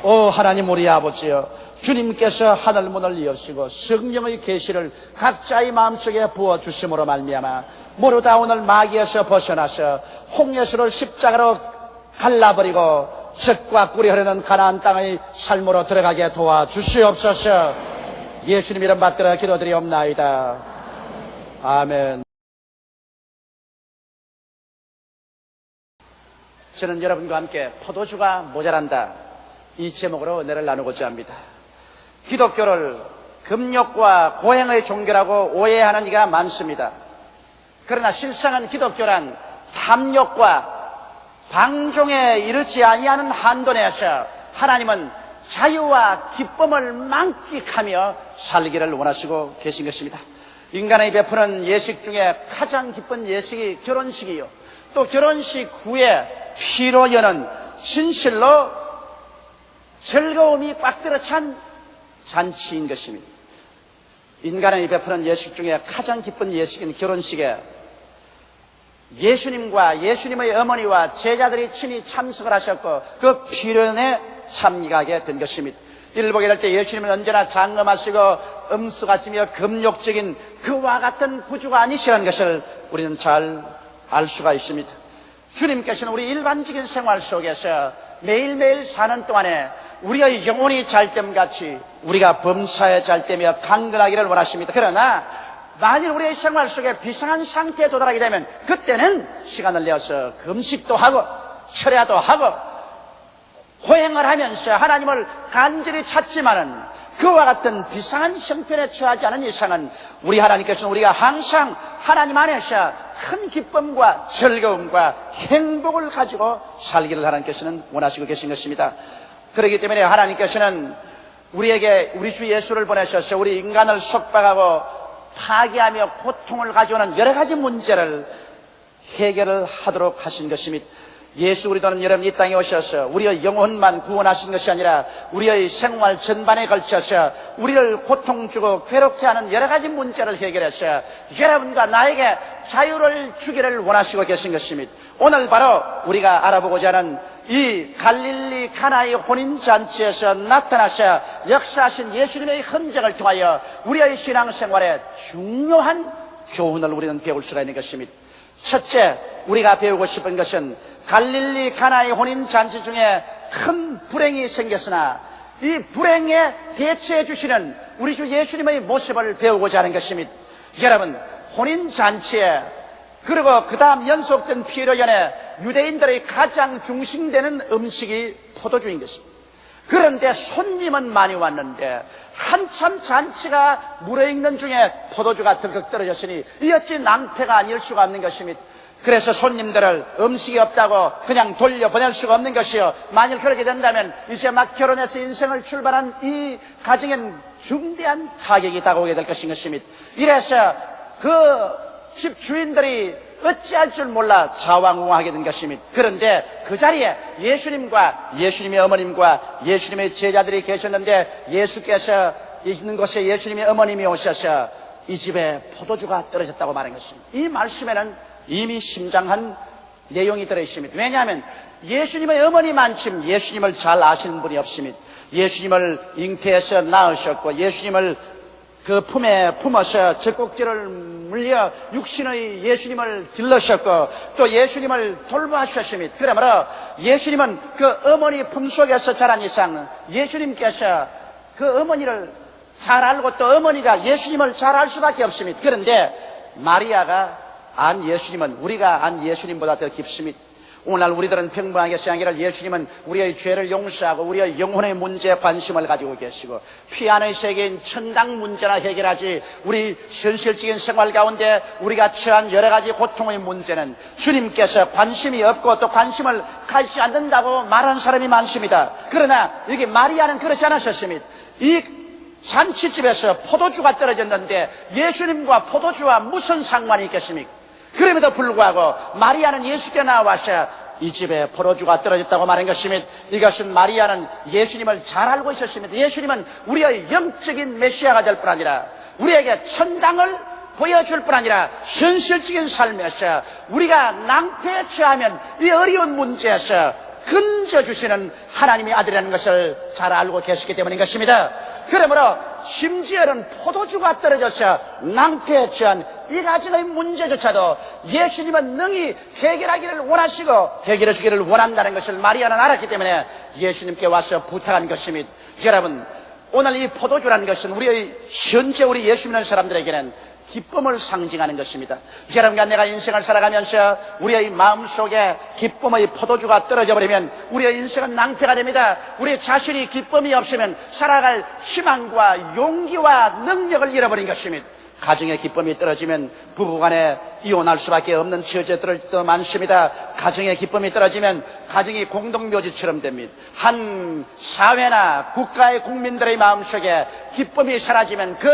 오 하나님 우리 아버지여, 주님께서 하늘문을 여시고 성령의 계시를 각자의 마음속에 부어주심으로 말미암아 모두 다 오늘 마귀에서 벗어나서 홍해수를 십자가로 갈라버리고 젖과 꿀이 흐르는 가나안 땅의 삶으로 들어가게 도와주시옵소서. 예수님 이름 받들어 기도드리옵나이다. 아멘. 저는 여러분과 함께 포도주가 모자란다, 이 제목으로 은혜를 나누고자 합니다. 기독교를 금욕과 고행의 종교라고 오해하는 이가 많습니다. 그러나 실상은 기독교란 탐욕과 방종에 이르지 아니하는 한도 내에서 하나님은 자유와 기쁨을 만끽하며 살기를 원하시고 계신 것입니다. 인간의 베푸는 예식 중에 가장 기쁜 예식이 결혼식이요, 또 결혼식 후에 피로 여는 진실로 즐거움이 꽉 들어 찬 잔치인 것입니다. 인간의 베푸는 예식 중에 가장 기쁜 예식인 결혼식에 예수님과 예수님의 어머니와 제자들이 친히 참석을 하셨고 그 피련에 참여하게 된 것입니다. 이를 보게 될 때 예수님은 언제나 장엄하시고 엄숙하시며 금욕적인 그와 같은 구주가 아니시라는 것을 우리는 잘 알 수가 있습니다. 주님께서는 우리 일반적인 생활 속에서 매일매일 사는 동안에 우리의 영혼이 잘됨같이 우리가 범사에 잘되며 강건하기를 원하십니다. 그러나 만일 우리의 생활 속에 비상한 상태에 도달하게 되면 그때는 시간을 내어서 금식도 하고 철야도 하고 호행을 하면서 하나님을 간절히 찾지만은 그와 같은 비상한 형편에 처하지 않은 이상은 우리 하나님께서는 우리가 항상 하나님 안에서 큰 기쁨과 즐거움과 행복을 가지고 살기를 하나님께서는 원하시고 계신 것입니다. 그렇기 때문에 하나님께서는 우리에게 우리 주 예수를 보내셔서 우리 인간을 속박하고 파괴하며 고통을 가져오는 여러 가지 문제를 해결을 하도록 하신 것입니다. 예수 그리스도는 여러분 이 땅에 오셔서 우리의 영혼만 구원하신 것이 아니라 우리의 생활 전반에 걸쳐서 우리를 고통 주고 괴롭게 하는 여러 가지 문제를 해결해서 여러분과 나에게 자유를 주기를 원하시고 계신 것입니다. 오늘 바로 우리가 알아보고자 하는 이 갈릴리 가나의 혼인잔치에서 나타나셔 역사하신 예수님의 흔적을 통하여 우리의 신앙생활에 중요한 교훈을 우리는 배울 수가 있는 것입니다. 첫째, 우리가 배우고 싶은 것은 갈릴리 가나의 혼인잔치 중에 큰 불행이 생겼으나 이 불행에 대처해 주시는 우리 주 예수님의 모습을 배우고자 하는 것입니다. 여러분, 혼인잔치에 그리고 그 다음 연속된 피로연에 유대인들의 가장 중심되는 음식이 포도주인 것입니다. 그런데 손님은 많이 왔는데 한참 잔치가 무르익는 중에 포도주가 덜컥 떨어졌으니 이 어찌 낭패가 아닐 수가 없는 것입니다. 그래서 손님들을 음식이 없다고 그냥 돌려보낼 수가 없는 것이요, 만일 그렇게 된다면 이제 막 결혼해서 인생을 출발한 이 가정엔 중대한 타격이 다가오게 될 것인 것입니다. 이래서 그 집 주인들이 어찌할 줄 몰라 자왕우왕하게 된 것입니다. 그런데 그 자리에 예수님과 예수님의 어머님과 예수님의 제자들이 계셨는데 예수께서 있는 곳에 예수님의 어머님이 오셔서 이 집에 포도주가 떨어졌다고 말한 것입니다. 이 말씀에는 이미 심장한 내용이 들어있습니다. 왜냐하면 예수님의 어머니만큼 예수님을 잘 아시는 분이 없습니다. 예수님을 잉태해서 낳으셨고 예수님을 그 품에 품어서 젖꼭지를 물려 육신의 예수님을 길러셨고 또 예수님을 돌보아주셨습니다. 그러므로 예수님은 그 어머니 품속에서 자란 이상 예수님께서 그 어머니를 잘 알고 또 어머니가 예수님을 잘 알 수밖에 없습니다. 그런데 마리아가 안 예수님은 우리가 안 예수님보다 더 깊습니다. 오늘날 우리들은 평범하게 생각하기를 예수님은 우리의 죄를 용서하고 우리의 영혼의 문제에 관심을 가지고 계시고 피 안의 세계인 천당 문제나 해결하지 우리 현실적인 생활 가운데 우리가 처한 여러 가지 고통의 문제는 주님께서 관심이 없고 또 관심을 가지지 않는다고 말하는 사람이 많습니다. 그러나 여기 마리아는 그렇지 않았었습니다. 이 잔치집에서 포도주가 떨어졌는데 예수님과 포도주와 무슨 상관이 있겠습니까? 그럼에도 불구하고 마리아는 예수께 나와서 이 집에 포도주가 떨어졌다고 말한 것입니다. 이것은 마리아는 예수님을 잘 알고 있었습니다. 예수님은 우리의 영적인 메시아가 될 뿐 아니라 우리에게 천당을 보여줄 뿐 아니라 현실적인 삶에서 우리가 낭패에 처하면 이 어려운 문제에서 건져주시는 하나님의 아들이라는 것을 잘 알고 계시기 때문인 것입니다. 그러므로 심지어는 포도주가 떨어져서 낭패에 처한 이 가지의 문제조차도 예수님은 능히 해결하기를 원하시고 해결해 주기를 원한다는 것을 마리아는 알았기 때문에 예수님께 와서 부탁한 것입니다. 여러분, 오늘 이 포도주라는 것은 우리의 현재 우리 예수 믿는 사람들에게는 기쁨을 상징하는 것입니다. 여러분과 내가 인생을 살아가면서 우리의 마음속에 기쁨의 포도주가 떨어져 버리면 우리의 인생은 낭패가 됩니다. 우리 자신이 기쁨이 없으면 살아갈 희망과 용기와 능력을 잃어버린 것입니다. 가정의 기쁨이 떨어지면 부부간에 이혼할 수밖에 없는 처제들도 많습니다. 가정의 기쁨이 떨어지면 가정이 공동묘지처럼 됩니다. 한 사회나 국가의 국민들의 마음속에 기쁨이 사라지면 그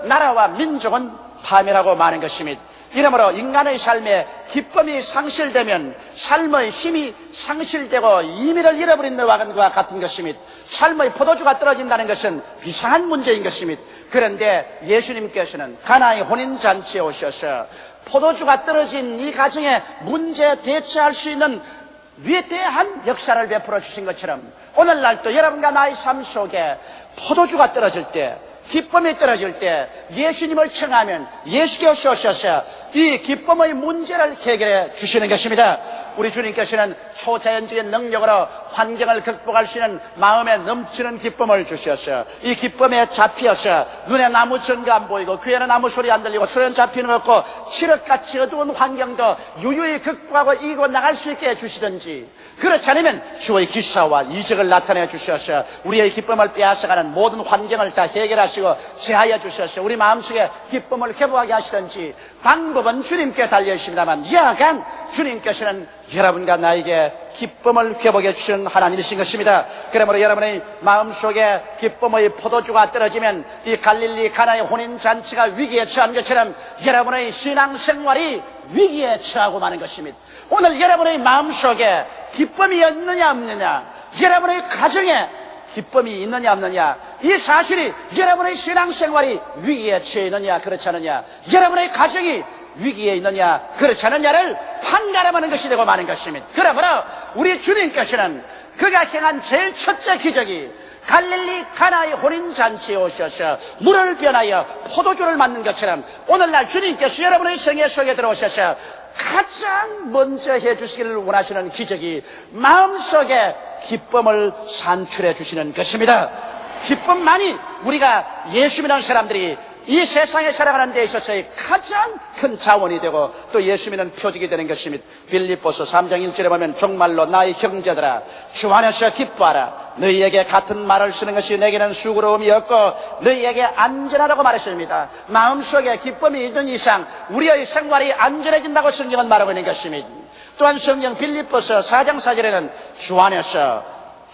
나라와 민족은 파멸하고 마는 것입니다. 이러므로 인간의 삶에 기쁨이 상실되면 삶의 힘이 상실되고 의미를 잃어버린 것과 같은 것입니다. 삶의 포도주가 떨어진다는 것은 비상한 문제인 것입니다. 그런데 예수님께서는 가나의 혼인잔치에 오셔서 포도주가 떨어진 이 가정에 문제에 대처할 수 있는 위대한 역사를 베풀어 주신 것처럼 오늘날도 여러분과 나의 삶 속에 포도주가 떨어질 때, 기쁨이 떨어질 때 예수님을 청하면 예수께서 오셔서 이 기쁨의 문제를 해결해 주시는 것입니다. 우리 주님께서는 초자연적인 능력으로 환경을 극복할 수 있는 마음에 넘치는 기쁨을 주셔서 이 기쁨에 잡혀서 눈에 나무 전가 안 보이고 귀에는 아무 소리 안 들리고 손에 잡히는 것 없고 칠흑같이 어두운 환경도 유유히 극복하고 이기고 나갈 수 있게 해주시든지, 그렇지 않으면 주의 기사와 이적을 나타내 주셔서 우리의 기쁨을 빼앗아가는 모든 환경을 다 해결하시고 제하여 주셔서 우리 마음속에 기쁨을 회복하게 하시든지 방법은 주님께 달려있습니다만 여하간 주님께서는 여러분과 나에게 기쁨을 회복해 주시는 하나님이신 것입니다. 그러므로 여러분의 마음속에 기쁨의 포도주가 떨어지면 이 갈릴리 가나의 혼인잔치가 위기에 처한 것처럼 여러분의 신앙생활이 위기에 처하고 마는 것입니다. 오늘 여러분의 마음속에 기쁨이 있느냐 없느냐, 여러분의 가정에 기쁨이 있느냐 없느냐, 이 사실이 여러분의 신앙생활이 위기에 처해 있느냐 그렇지 않느냐, 여러분의 가정이 위기에 있느냐 그렇지 않느냐를 판가름하는 것이 되고 마는 것입니다. 그러므로 우리 주님께서는 그가 행한 제일 첫째 기적이 갈릴리 가나의 혼인잔치에 오셔서 물을 변하여 포도주를 만든 것처럼 오늘날 주님께서 여러분의 생애 속에 들어오셔서 가장 먼저 해주시기를 원하시는 기적이 마음속에 기쁨을 산출해 주시는 것입니다. 기쁨만이 우리가 예수님이라는 사람들이 이 세상에 살아가는 데 있어서의 가장 큰 자원이 되고 또 예수 믿는 표적이 되는 것입니다. 빌립보서 3장 1절에 보면 정말로 나의 형제들아 주 안에서 기뻐하라. 너희에게 같은 말을 쓰는 것이 내게는 수고로움이 없고 너희에게 안전하다고 말했습니다. 마음속에 기쁨이 있는 이상 우리의 생활이 안전해진다고 성경은 말하고 있는 것입니다. 또한 성경 빌립보서 4장 4절에는 주 안에서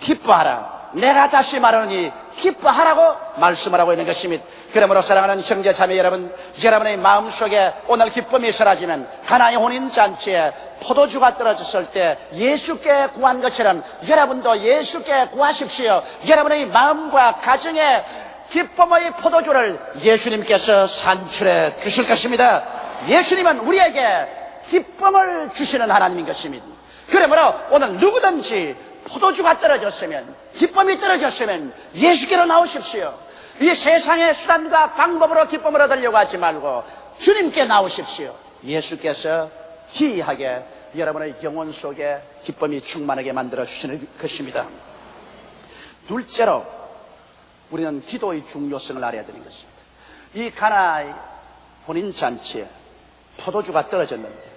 기뻐하라. 내가 다시 말하노니 기뻐하라고 말씀을 하고 있는 것입니다. 그러므로 사랑하는 형제 자매 여러분, 여러분의 마음속에 오늘 기쁨이 사라지면 가나의 혼인잔치에 포도주가 떨어졌을 때 예수께 구한 것처럼 여러분도 예수께 구하십시오. 여러분의 마음과 가정에 기쁨의 포도주를 예수님께서 산출해 주실 것입니다. 예수님은 우리에게 기쁨을 주시는 하나님인 것입니다. 그러므로 오늘 누구든지 포도주가 떨어졌으면, 기쁨이 떨어졌으면 예수께로 나오십시오. 이 세상의 수단과 방법으로 기쁨을 얻으려고 하지 말고 주님께 나오십시오. 예수께서 희희하게 여러분의 영혼 속에 기쁨이 충만하게 만들어 주시는 것입니다. 둘째로 우리는 기도의 중요성을 알아야 되는 것입니다. 이 가나의 혼인잔치에 포도주가 떨어졌는데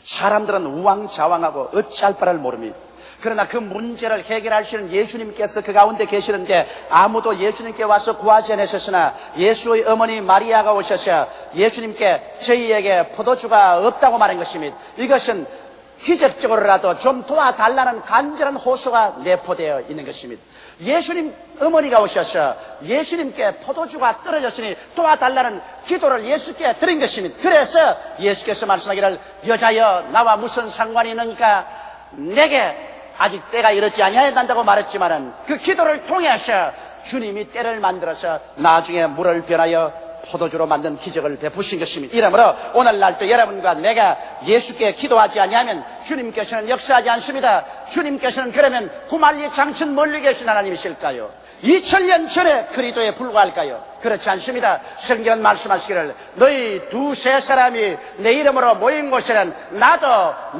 사람들은 우왕좌왕하고 어찌할 바를 모릅니다. 그러나 그 문제를 해결하시는 예수님께서 그 가운데 계시는데 아무도 예수님께 와서 구하지 않으셨으나 예수의 어머니 마리아가 오셔서 예수님께 저희에게 포도주가 없다고 말한 것입니다. 이것은 기적적으로라도 좀 도와달라는 간절한 호소가 내포되어 있는 것입니다. 예수님 어머니가 오셔서 예수님께 포도주가 떨어졌으니 도와달라는 기도를 예수께 드린 것입니다. 그래서 예수께서 말씀하기를 여자여 나와 무슨 상관이 있느니까 내게 아직 때가 이르지 아니하였단다고 말했지만은 그 기도를 통해서 주님이 때를 만들어서 나중에 물을 변하여 포도주로 만든 기적을 베푸신 것입니다. 이러므로 오늘날도 여러분과 내가 예수께 기도하지 아니하면 주님께서는 역사하지 않습니다. 주님께서는 그러면 구말리 장천 멀리 계신 하나님이실까요? 2000년 전에 그리스도에 불과할까요? 그렇지 않습니다. 성경은 말씀하시기를 너희 두세 사람이 내 이름으로 모인 곳에는 나도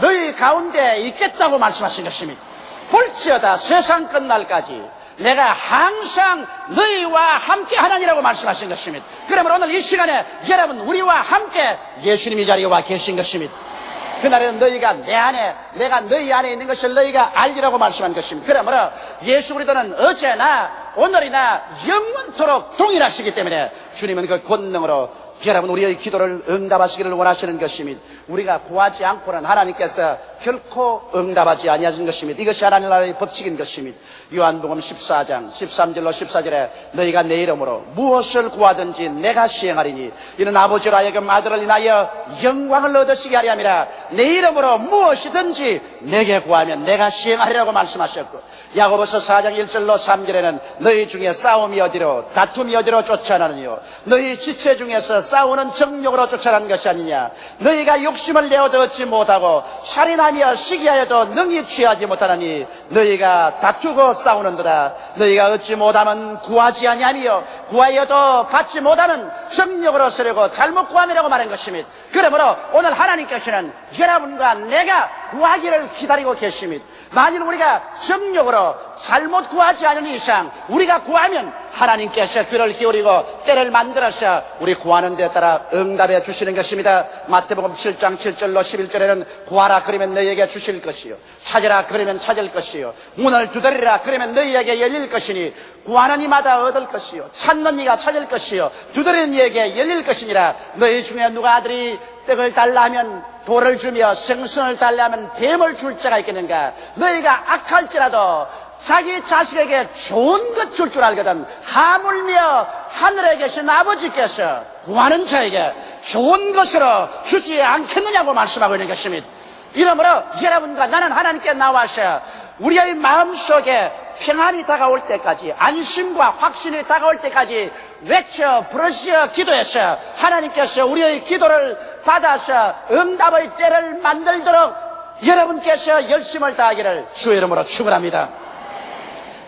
너희 가운데 있겠다고 말씀하신 것입니다. 볼지어다 세상 끝날까지 내가 항상 너희와 함께 하나니라고 말씀하신 것입니다. 그러면 오늘 이 시간에 여러분 우리와 함께 예수님이 자리에 와 계신 것입니다. 그날에는 너희가 내 안에 내가 너희 안에 있는 것을 너희가 알리라고 말씀한 것입니다. 그러므로 예수 그리스도는 어제나 오늘이나 영원토록 동일하시기 때문에 주님은 그 권능으로 여러분 우리의 기도를 응답하시기를 원하시는 것입니다. 우리가 구하지 않고는 하나님께서 결코 응답하지 아니하신 것입니다. 이것이 하나님 나라의 법칙인 것입니다. 요한복음 14장 13절로 14절에 너희가 내 이름으로 무엇을 구하든지 내가 시행하리니 이는 아버지로 하여금 아들을 인하여 영광을 얻으시게 하리 함이라. 내 이름으로 무엇이든지 내게 구하면 내가 시행하리라고 말씀하셨고 야고보서 4장 1절로 3절에는 너희 중에 싸움이 어디로 다툼이 어디로 쫓아나느뇨 너희 지체 중에서 싸우는 정욕으로 쫓아난 것이 아니냐. 너희가 욕심을 내어도 얻지 못하고 살인하며 시기하여도 능히 취하지 못하나니 너희가 다투고 싸우는도다. 너희가 얻지 못하면 구하지 아니하며 구하여도 받지 못하면 정욕으로 쓰려고 잘못 구함이라고 말한 것입니다. 그러므로 오늘 하나님께서는 여러분과 내가 구하기를 기다리고 계십니다. 만일 우리가 정욕으로 잘못 구하지 않은 이상 우리가 구하면 하나님께서 귀를 기울이고 때를 만들어서 우리 구하는 데 따라 응답해 주시는 것입니다. 마태복음 7장 7절로 11절에는 구하라 그러면 너희에게 주실 것이요 찾으라 그러면 찾을 것이요 문을 두드리라 그러면 너희에게 열릴 것이니 구하는 이마다 얻을 것이요 찾는 이가 찾을 것이요 두드리는 이에게 열릴 것이니라. 너희 중에 누가 아들이 떡을 달라 하면 돌을 주며 생선을 달라 하면 뱀을 줄 자가 있겠는가. 너희가 악할지라도 자기 자식에게 좋은 것 줄 줄 알거든 하물며 하늘에 계신 아버지께서 구하는 자에게 좋은 것으로 주지 않겠느냐고 말씀하고 있는 것입니다. 이러므로 여러분과 나는 하나님께 나와서 우리의 마음속에 평안이 다가올 때까지, 안심과 확신이 다가올 때까지 외쳐 부르시어 기도해서 하나님께서 우리의 기도를 받아서 응답의 때를 만들도록 여러분께서 열심을 다하기를 주의 이름으로 축원합니다.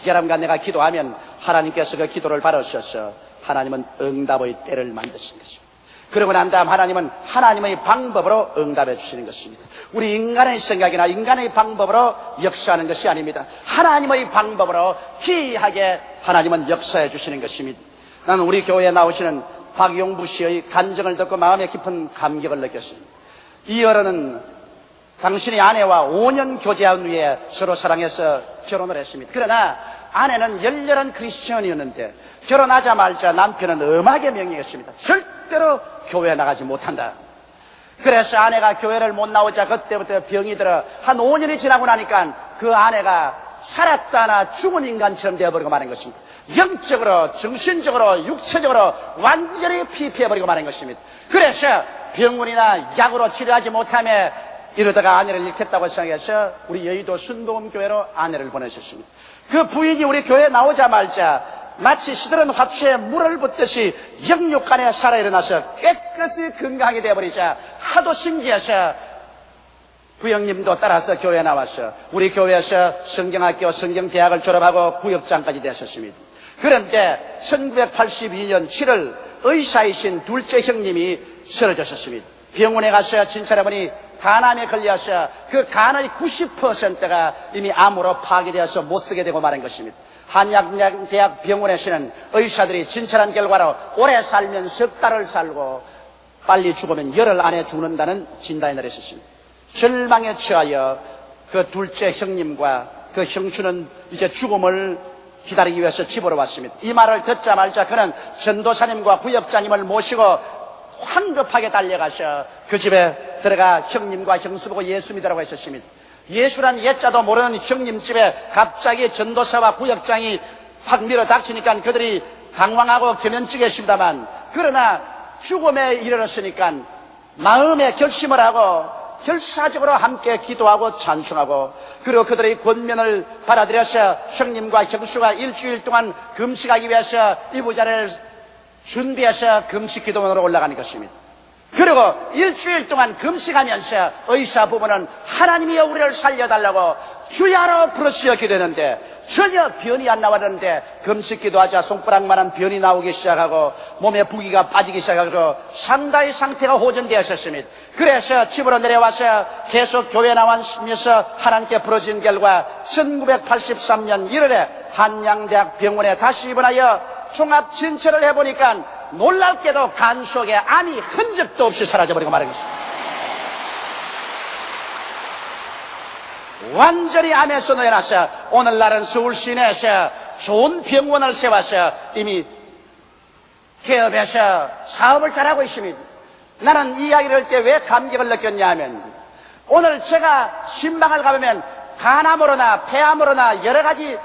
여러분과 내가 기도하면 하나님께서 그 기도를 받으셔서 하나님은 응답의 때를 만드신 것입니다. 그러고 난 다음 하나님은 하나님의 방법으로 응답해 주시는 것입니다. 우리 인간의 생각이나 인간의 방법으로 역사하는 것이 아닙니다. 하나님의 방법으로 기이하게 하나님은 역사해 주시는 것입니다. 나는 우리 교회에 나오시는 박용부 씨의 간증을 듣고 마음에 깊은 감격을 느꼈습니다. 이 어른은 당신의 아내와 5년 교제한 후에 서로 사랑해서 결혼을 했습니다. 그러나 아내는 열렬한 크리스천이었는데 결혼하자마자 남편은 엄하게 명령했습니다. 절대로 교회에 나가지 못한다. 그래서 아내가 교회를 못 나오자 그때부터 병이 들어 한 5년이 지나고 나니까 그 아내가 살았다나 죽은 인간처럼 되어버리고 마는 것입니다. 영적으로, 정신적으로, 육체적으로 완전히 피폐해버리고 마는 것입니다. 그래서 병원이나 약으로 치료하지 못하며 이러다가 아내를 잃겠다고 생각해서 우리 여의도 순복음교회로 아내를 보내셨습니다. 그 부인이 우리 교회에 나오자마자 마치 시들은 화초에 물을 붓듯이 영육간에 살아 일어나서 깨끗이 건강하게 되어버리자 하도 신기해서 부형님도 따라서 교회에 나와서 우리 교회에서 성경학교 성경대학을 졸업하고 구역장까지 되셨습니다. 그런데 1982년 7월 의사이신 둘째 형님이 쓰러졌습니다. 병원에 가서 진찰해보니 간암에 걸려서 그 간의 90%가 이미 암으로 파괴되어서 못쓰게 되고 마는 것입니다. 한양대학 병원에서는 의사들이 진찰한 결과로 오래 살면 석 달을 살고 빨리 죽으면 열흘 안에 죽는다는 진단이 내렸습니다. 절망에 처하여 그 둘째 형님과 그 형수는 이제 죽음을 기다리기 위해서 집으로 왔습니다. 이 말을 듣자마자 그는 전도사님과 구역장님을 모시고 황급하게 달려가서 그 집에 들어가 형님과 형수 보고 예수 믿으라고 했었습니다. 예수란 예자도 모르는 형님 집에 갑자기 전도사와 구역장이 확 밀어닥치니까 그들이 당황하고 겸연쩍었습니다만 그러나 죽음에 이르렀으니까 마음의 결심을 하고 결사적으로 함께 기도하고 찬송하고 그리고 그들의 권면을 받아들여서 형님과 형수가 일주일 동안 금식하기 위해서 이부자리를 준비해서 금식 기도원으로 올라가는 것입니다. 그리고 일주일 동안 금식하면서 의사 부부는 하나님이여 우리를 살려달라고 주야로 부르시어 기도했는데 전혀 변이 안 나왔는데 금식 기도하자 손가락만한 변이 나오기 시작하고 몸에 부기가 빠지기 시작하고 상당히 상태가 호전되었습니다. 그래서 집으로 내려와서 계속 교회 나와면서 하나님께 부르신 결과 1983년 1월에 한양대학 병원에 다시 입원하여 종합 진찰을 해보니까 놀랍게도 간 속에 암이 흔적도 없이 사라져버리고 말한 것입니다. 완전히 암에서 놓여나서 오늘날은 서울 시내에서 좋은 병원을 세워서 이미 개업해서 사업을 잘하고 있습니다. 나는 이 이야기를 할 때 왜 감격을 느꼈냐 하면 오늘 제가 신방을 가보면 간암으로나 폐암으로나 여러 가지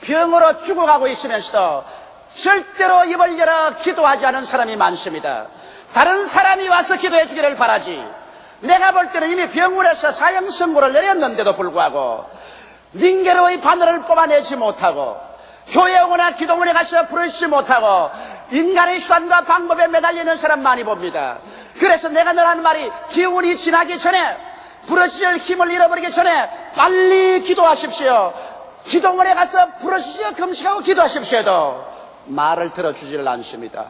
병으로 죽어가고 있으면서도 절대로 입을 열어 기도하지 않은 사람이 많습니다. 다른 사람이 와서 기도해 주기를 바라지 내가 볼 때는 이미 병원에서 사형 선고를 내렸는데도 불구하고 링게로의 바늘을 뽑아내지 못하고 교회 오거나 기도원에 가서 부르지 못하고 인간의 수단과 방법에 매달리는 사람 많이 봅니다. 그래서 내가 늘 하는 말이 기운이 지나기 전에 부르실 힘을 잃어버리기 전에 빨리 기도하십시오. 기도원에 가서 부르시어 금식하고 기도하십시오도 말을 들어주지를 않습니다.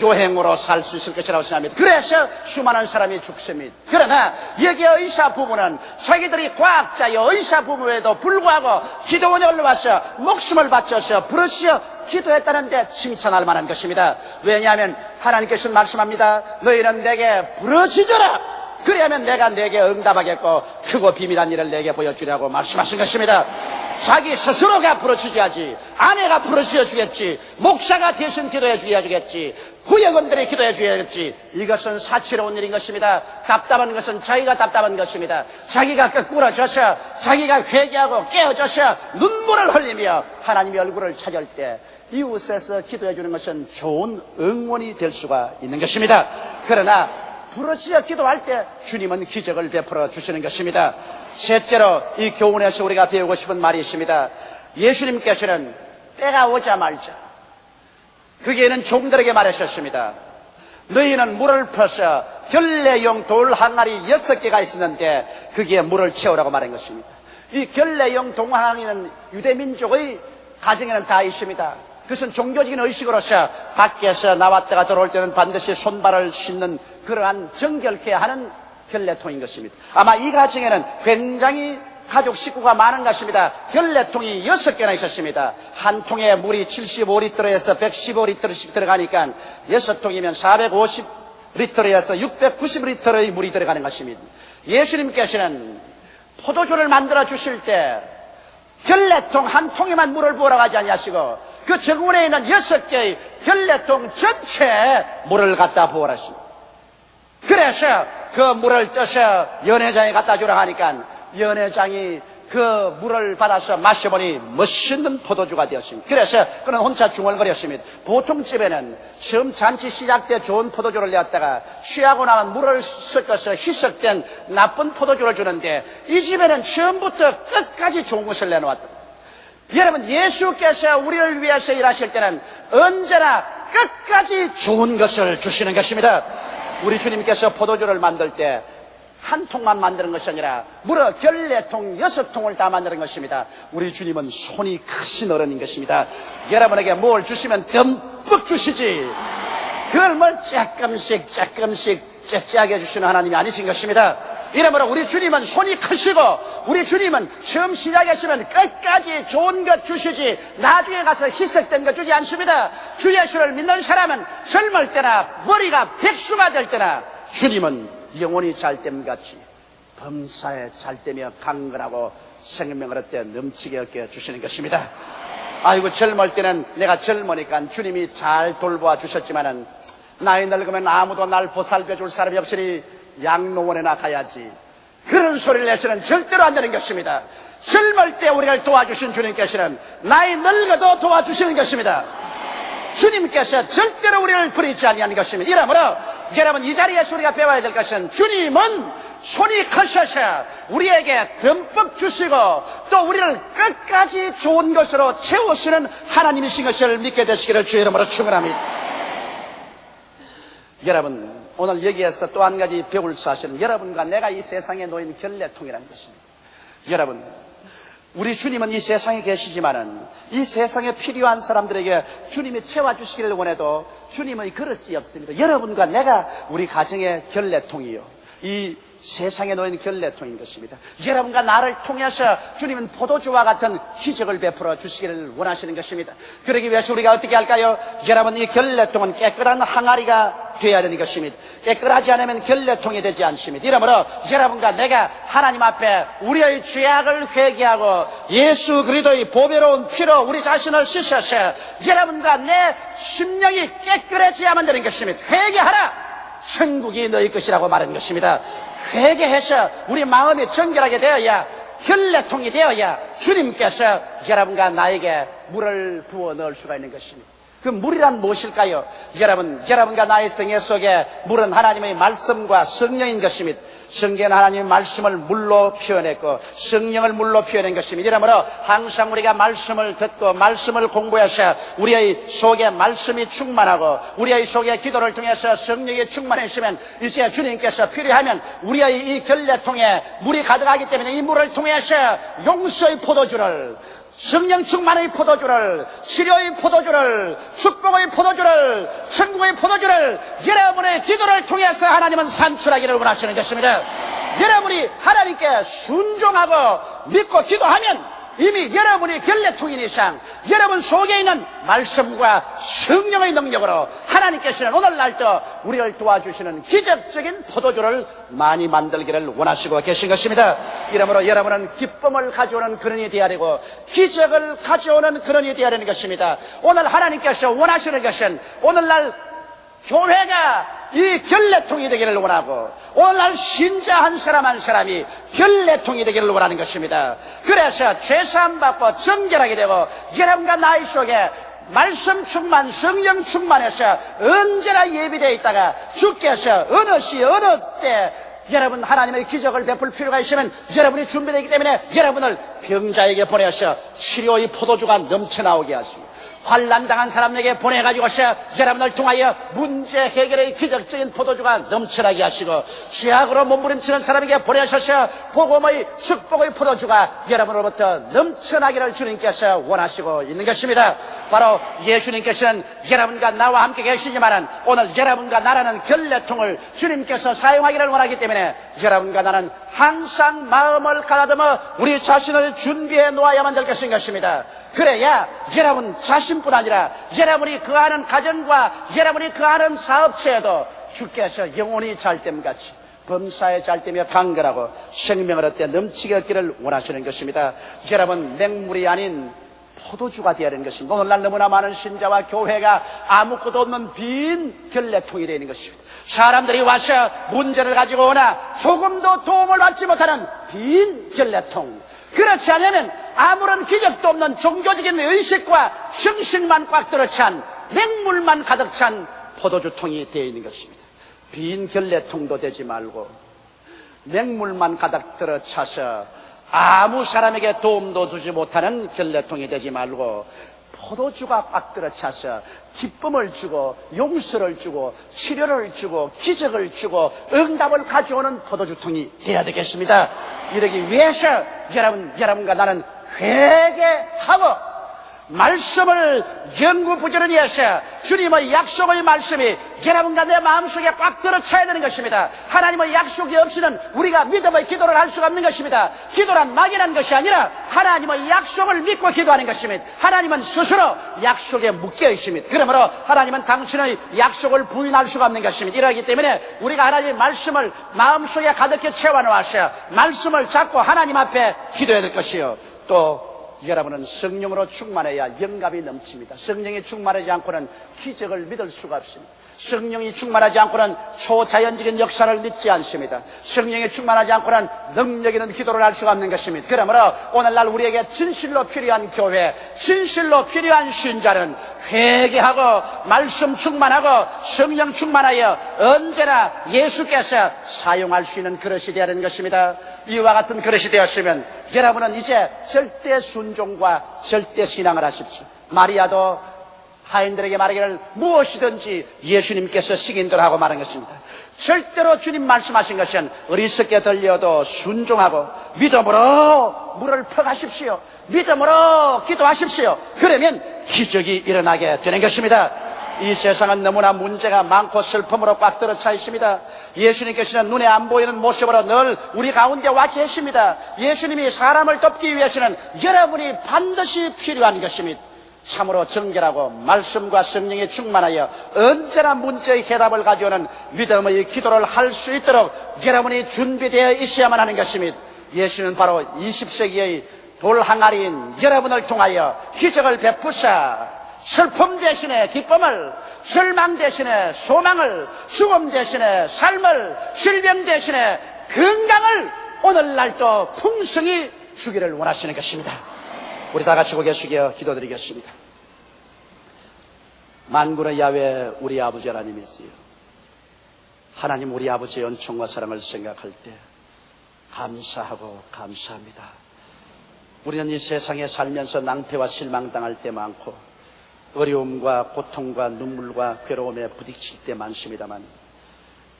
요행으로 살 수 있을 것이라고 생각합니다. 그래서 수많은 사람이 죽습니다. 그러나 여기 의사 부부는 자기들이 과학자여 의사 부부에도 불구하고 기도원에 올라와서 목숨을 바쳐서 부르시어 기도했다는데 칭찬할 만한 것입니다. 왜냐하면 하나님께서 말씀합니다. 너희는 내게 부르짖어라. 그래야면 내가 내게 응답하겠고 크고 비밀한 일을 내게 보여주려고 말씀하신 것입니다. 자기 스스로가 부르짖어야지. 아내가 부르짖어 주겠지. 목사가 대신 기도해 주겠지. 구역원들이 기도해 주겠지. 이것은 사치로운 일인 것입니다. 답답한 것은 자기가 답답한 것입니다. 자기가 끄꾸러져서 자기가 회개하고 깨어져서 눈물을 흘리며 하나님의 얼굴을 찾을 때 이웃에서 기도해 주는 것은 좋은 응원이 될 수가 있는 것입니다. 그러나 부르짖어 기도할 때 주님은 기적을 베풀어 주시는 것입니다. 셋째로 이 교훈에서 우리가 배우고 싶은 말이 있습니다. 예수님께서는 때가 오자마자 그에는 종들에게 말하셨습니다. 너희는 물을 퍼서 결례용 돌 항아리 6개가 있었는데 거기에 물을 채우라고 말한 것입니다. 이 결례용 동항아리는 유대민족의 가정에는 다 있습니다. 그것은 종교적인 의식으로서 밖에서 나왔다가 들어올 때는 반드시 손발을 씻는 그러한 정결케 하는 결례통인 것입니다. 아마 이 가정에는 굉장히 가족 식구가 많은 것입니다. 결례통이 6개나 있었습니다. 한 통에 물이 75리터에서 115리터씩 들어가니까 6통이면 450리터에서 690리터의 물이 들어가는 것입니다. 예수님께서는 포도주를 만들어 주실 때 결례통 한 통에만 물을 부으라고 하지 아니하시고 그 정원에 있는 6개의 결례통 전체에 물을 갖다 부으라십니다. 그래서 그 물을 떠서 연회장에 갖다 주라 하니까 연회장이 그 물을 받아서 마셔보니 멋있는 포도주가 되었습니다. 그래서 그는 혼자 중얼거렸습니다. 보통 집에는 처음 잔치 시작 때 좋은 포도주를 내었다가 취하고 나면 물을 섞어서 희석된 나쁜 포도주를 주는데 이 집에는 처음부터 끝까지 좋은 것을 내놓았다. 여러분, 예수께서 우리를 위해서 일하실 때는 언제나 끝까지 좋은 것을 주시는 것입니다. 우리 주님께서 포도주를 만들 때 한 통만 만드는 것이 아니라 무려 결례통 6통을 다 만드는 것입니다. 우리 주님은 손이 크신 어른인 것입니다. 여러분에게 뭘 주시면 듬뿍 주시지 그걸 뭘 조금씩 째째하게 주시는 하나님이 아니신 것입니다. 이러므로 우리 주님은 손이 크시고 우리 주님은 처음 시작하시면 끝까지 좋은 것 주시지 나중에 가서 희석된 것 주지 않습니다. 주 예수를 믿는 사람은 젊을 때나 머리가 백수가 될 때나 주님은 영혼이 잘됨같이 범사에 잘되며 강건하고 생명을 얻되 넘치게 얻게 주시는 것입니다. 아이고, 젊을 때는 내가 젊으니까 주님이 잘 돌보아 주셨지만은 나이 늙으면 아무도 날 보살펴 줄 사람이 없으니 양로원에나 가야지, 그런 소리를 내서는 절대로 안 되는 것입니다. 젊을 때 우리를 도와주신 주님께서는 나이 늙어도 도와주시는 것입니다. 주님께서 절대로 우리를 버리지 아니하는 것입니다. 이러므로 여러분, 이 자리에서 우리가 배워야 될 것은 주님은 손이 크셔서 우리에게 듬뿍 주시고 또 우리를 끝까지 좋은 것으로 채우시는 하나님이신 것을 믿게 되시기를 주의 이름으로 축원합니다. 여러분, 오늘 여기에서 또 한 가지 배울 사실은 여러분과 내가 이 세상에 놓인 결례통이라는 것입니다. 여러분, 우리 주님은 이 세상에 계시지만은 이 세상에 필요한 사람들에게 주님이 채워주시기를 원해도 주님의 그릇이 없습니다. 여러분과 내가 우리 가정의 결례통이요, 이 세상에 놓인 결례통인 것입니다. 여러분과 나를 통해서 주님은 포도주와 같은 기적을 베풀어 주시기를 원하시는 것입니다. 그러기 위해서 우리가 어떻게 할까요? 여러분, 이 결례통은 깨끗한 항아리가 되어야 되는 것입니다. 깨끗하지 않으면 결례통이 되지 않습니다. 이러므로 여러분과 내가 하나님 앞에 우리의 죄악을 회개하고 예수 그리스도의 보배로운 피로 우리 자신을 씻어서 여러분과 내 심령이 깨끗해져야만 되는 것입니다. 회개하라, 천국이 너희 것이라고 말하는 것입니다. 회개해서 우리 마음이 정결하게 되어야, 결례통이 되어야 주님께서 여러분과 나에게 물을 부어 넣을 수가 있는 것입니다. 그 물이란 무엇일까요? 여러분과 나의 생애 속에 물은 하나님의 말씀과 성령인 것입니다. 성경은 하나님의 말씀을 물로 표현했고 성령을 물로 표현한 것입니다. 이러므로 항상 우리가 말씀을 듣고 말씀을 공부해서 우리의 속에 말씀이 충만하고 우리의 속에 기도를 통해서 성령이 충만해지면 이제 주님께서 필요하면 우리의 이 결례통에 물이 가득하기 때문에 이 물을 통해서 용서의 포도주를, 성령 충만의 포도주를, 치료의 포도주를, 축복의 포도주를, 천국의 포도주를 여러분의 기도를 통해서 하나님은 산출하기를 원하시는 것입니다. 여러분이 하나님께 순종하고 믿고 기도하면 이미 여러분이 결례통인 이상 여러분 속에 있는 말씀과 성령의 능력으로 하나님께서는 오늘날도 우리를 도와주시는 기적적인 포도주를 많이 만들기를 원하시고 계신 것입니다. 이러므로 여러분은 기쁨을 가져오는 그런이 되어야 되고 기적을 가져오는 그런이 되어야 되는 것입니다. 오늘 하나님께서 원하시는 것은 오늘날 교회가 이 결례통이 되기를 원하고 오늘날 신자 한 사람 한 사람이 결례통이 되기를 원하는 것입니다. 그래서 죄사함 받고 정결하게 되고 여러분과 나의 속에 말씀 충만 성령 충만해서 언제나 예비되어 있다가 주께서 어느 시 어느 때 여러분 하나님의 기적을 베풀 필요가 있으면 여러분이 준비되어 있기 때문에 여러분을 병자에게 보내서 치료의 포도주가 넘쳐나오게 하시고 환난당한 사람에게 보내가지고서 여러분을 통하여 문제 해결의 기적적인 포도주가 넘쳐나게 하시고 죄악으로 몸부림치는 사람에게 보내셔서 복음의 축복의 포도주가 여러분으로부터 넘쳐나기를 주님께서 원하시고 있는 것입니다. 바로 예수님께서는 여러분과 나와 함께 계시지만 오늘 여러분과 나라는 결례통을 주님께서 사용하기를 원하기 때문에 여러분과 나는 항상 마음을 가다듬어 우리 자신을 준비해 놓아야만 될 것입니다. 그래야 여러분 자신뿐 아니라 여러분이 거하는 가정과 여러분이 거하는 사업체에도 주께서 영원히 잘됨같이 범사에 잘되며 강건하고 생명을 얻되 넘치게 얻기를 원하시는 것입니다. 여러분 맹물이 아닌 포도주가 되어야 하는 것입니다. 오늘날 너무나 많은 신자와 교회가 아무것도 없는 빈 결례통이 되는 것입니다. 사람들이 와서 문제를 가지고 오나 조금도 도움을 받지 못하는 빈 결례통. 그렇지 않으면 아무런 기적도 없는 종교적인 의식과 형식만 꽉 들어찬 맹물만 가득 찬 포도주통이 되어 있는 것입니다. 빈 결례통도 되지 말고 맹물만 가득 들어차서 아무 사람에게 도움도 주지 못하는 결례통이 되지 말고 포도주가 꽉 들어차서 기쁨을 주고 용서를 주고 치료를 주고 기적을 주고 응답을 가져오는 포도주통이 되어야 되겠습니다. 이러기 위해서 여러분과 나는 회개하고 말씀을 연구 부지런히 해서 주님의 약속의 말씀이 여러분과 내 마음속에 꽉 들어차야 되는 것입니다. 하나님의 약속이 없이는 우리가 믿음의 기도를 할 수가 없는 것입니다. 기도란 막연한 것이 아니라 하나님의 약속을 믿고 기도하는 것입니다. 하나님은 스스로 약속에 묶여 있습니다. 그러므로 하나님은 당신의 약속을 부인할 수가 없는 것입니다. 이러기 때문에 우리가 하나님의 말씀을 마음속에 가득히 채워놓아서 말씀을 잡고 하나님 앞에 기도해야 될 것이요. 또 여러분은 성령으로 충만해야 영감이 넘칩니다. 성령이 충만하지 않고는 기적을 믿을 수가 없습니다. 성령이 충만하지 않고는 초자연적인 역사를 믿지 않습니다. 성령이 충만하지 않고는 능력 있는 기도를 할 수가 없는 것입니다. 그러므로 오늘날 우리에게 진실로 필요한 교회, 진실로 필요한 신자는 회개하고 말씀 충만하고 성령 충만하여 언제나 예수께서 사용할 수 있는 그릇이 되어야 하는 것입니다. 이와 같은 그릇이 되었으면 여러분은 이제 절대 순종과 절대 신앙을 하십시오. 마리아도 하인들에게 말하기를 무엇이든지 예수님께서 시킨대로 하고 말한 것입니다. 절대로 주님 말씀하신 것은 어리석게 들려도 순종하고 믿음으로 물을 퍼가십시오. 믿음으로 기도하십시오. 그러면 기적이 일어나게 되는 것입니다. 이 세상은 너무나 문제가 많고 슬픔으로 꽉 들어차 있습니다. 예수님께서는 눈에 안 보이는 모습으로 늘 우리 가운데 와 계십니다. 예수님이 사람을 돕기 위해서는 여러분이 반드시 필요한 것입니다. 참으로 정결하고 말씀과 성령에 충만하여 언제나 문제의 해답을 가져오는 믿음의 기도를 할 수 있도록 여러분이 준비되어 있어야만 하는 것입니다. 예수는 바로 20세기의 돌항아리인 여러분을 통하여 기적을 베푸사 슬픔 대신에 기쁨을, 절망 대신에 소망을, 죽음 대신에 삶을, 질병 대신에 건강을 오늘날도 풍성히 주기를 원하시는 것입니다. 우리 다 같이 고개 숙여 기도드리겠습니다. 만군의 야훼 우리 아버지 하나님이시여, 하나님 우리 아버지의 은총과 사랑을 생각할 때 감사하고 감사합니다. 우리는 이 세상에 살면서 낭패와 실망당할 때 많고 어려움과 고통과 눈물과 괴로움에 부딪힐 때 많습니다만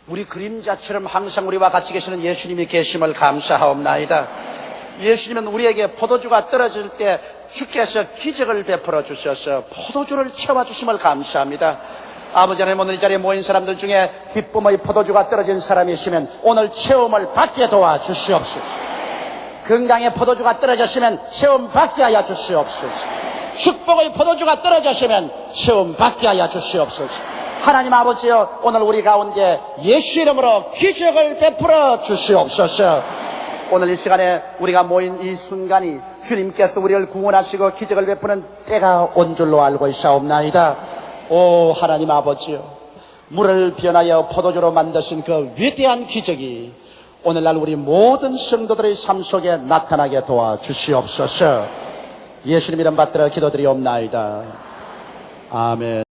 우리 그림자처럼 항상 우리와 같이 계시는 예수님이 계심을 감사하옵나이다. 예수님은 우리에게 포도주가 떨어질 때 주께서 기적을 베풀어 주셔서 포도주를 채워주심을 감사합니다. 아버지 하나님, 오늘 이 자리에 모인 사람들 중에 기쁨의 포도주가 떨어진 사람이 있으면 오늘 체험을 받게 도와주시옵소서. 건강의 포도주가 떨어졌으면 세움 받게 하여 주시옵소서. 축복의 포도주가 떨어졌으면 세움 받게 하여 주시옵소서. 하나님 아버지여, 오늘 우리 가운데 예수 이름으로 기적을 베풀어 주시옵소서. 오늘 이 시간에 우리가 모인 이 순간이 주님께서 우리를 구원하시고 기적을 베푸는 때가 온 줄로 알고 있사옵나이다. 오 하나님 아버지여, 물을 변하여 포도주로 만드신 그 위대한 기적이 오늘날 우리 모든 성도들의 삶 속에 나타나게 도와주시옵소서. 예수님 이름 받들어 기도드리옵나이다. 아멘.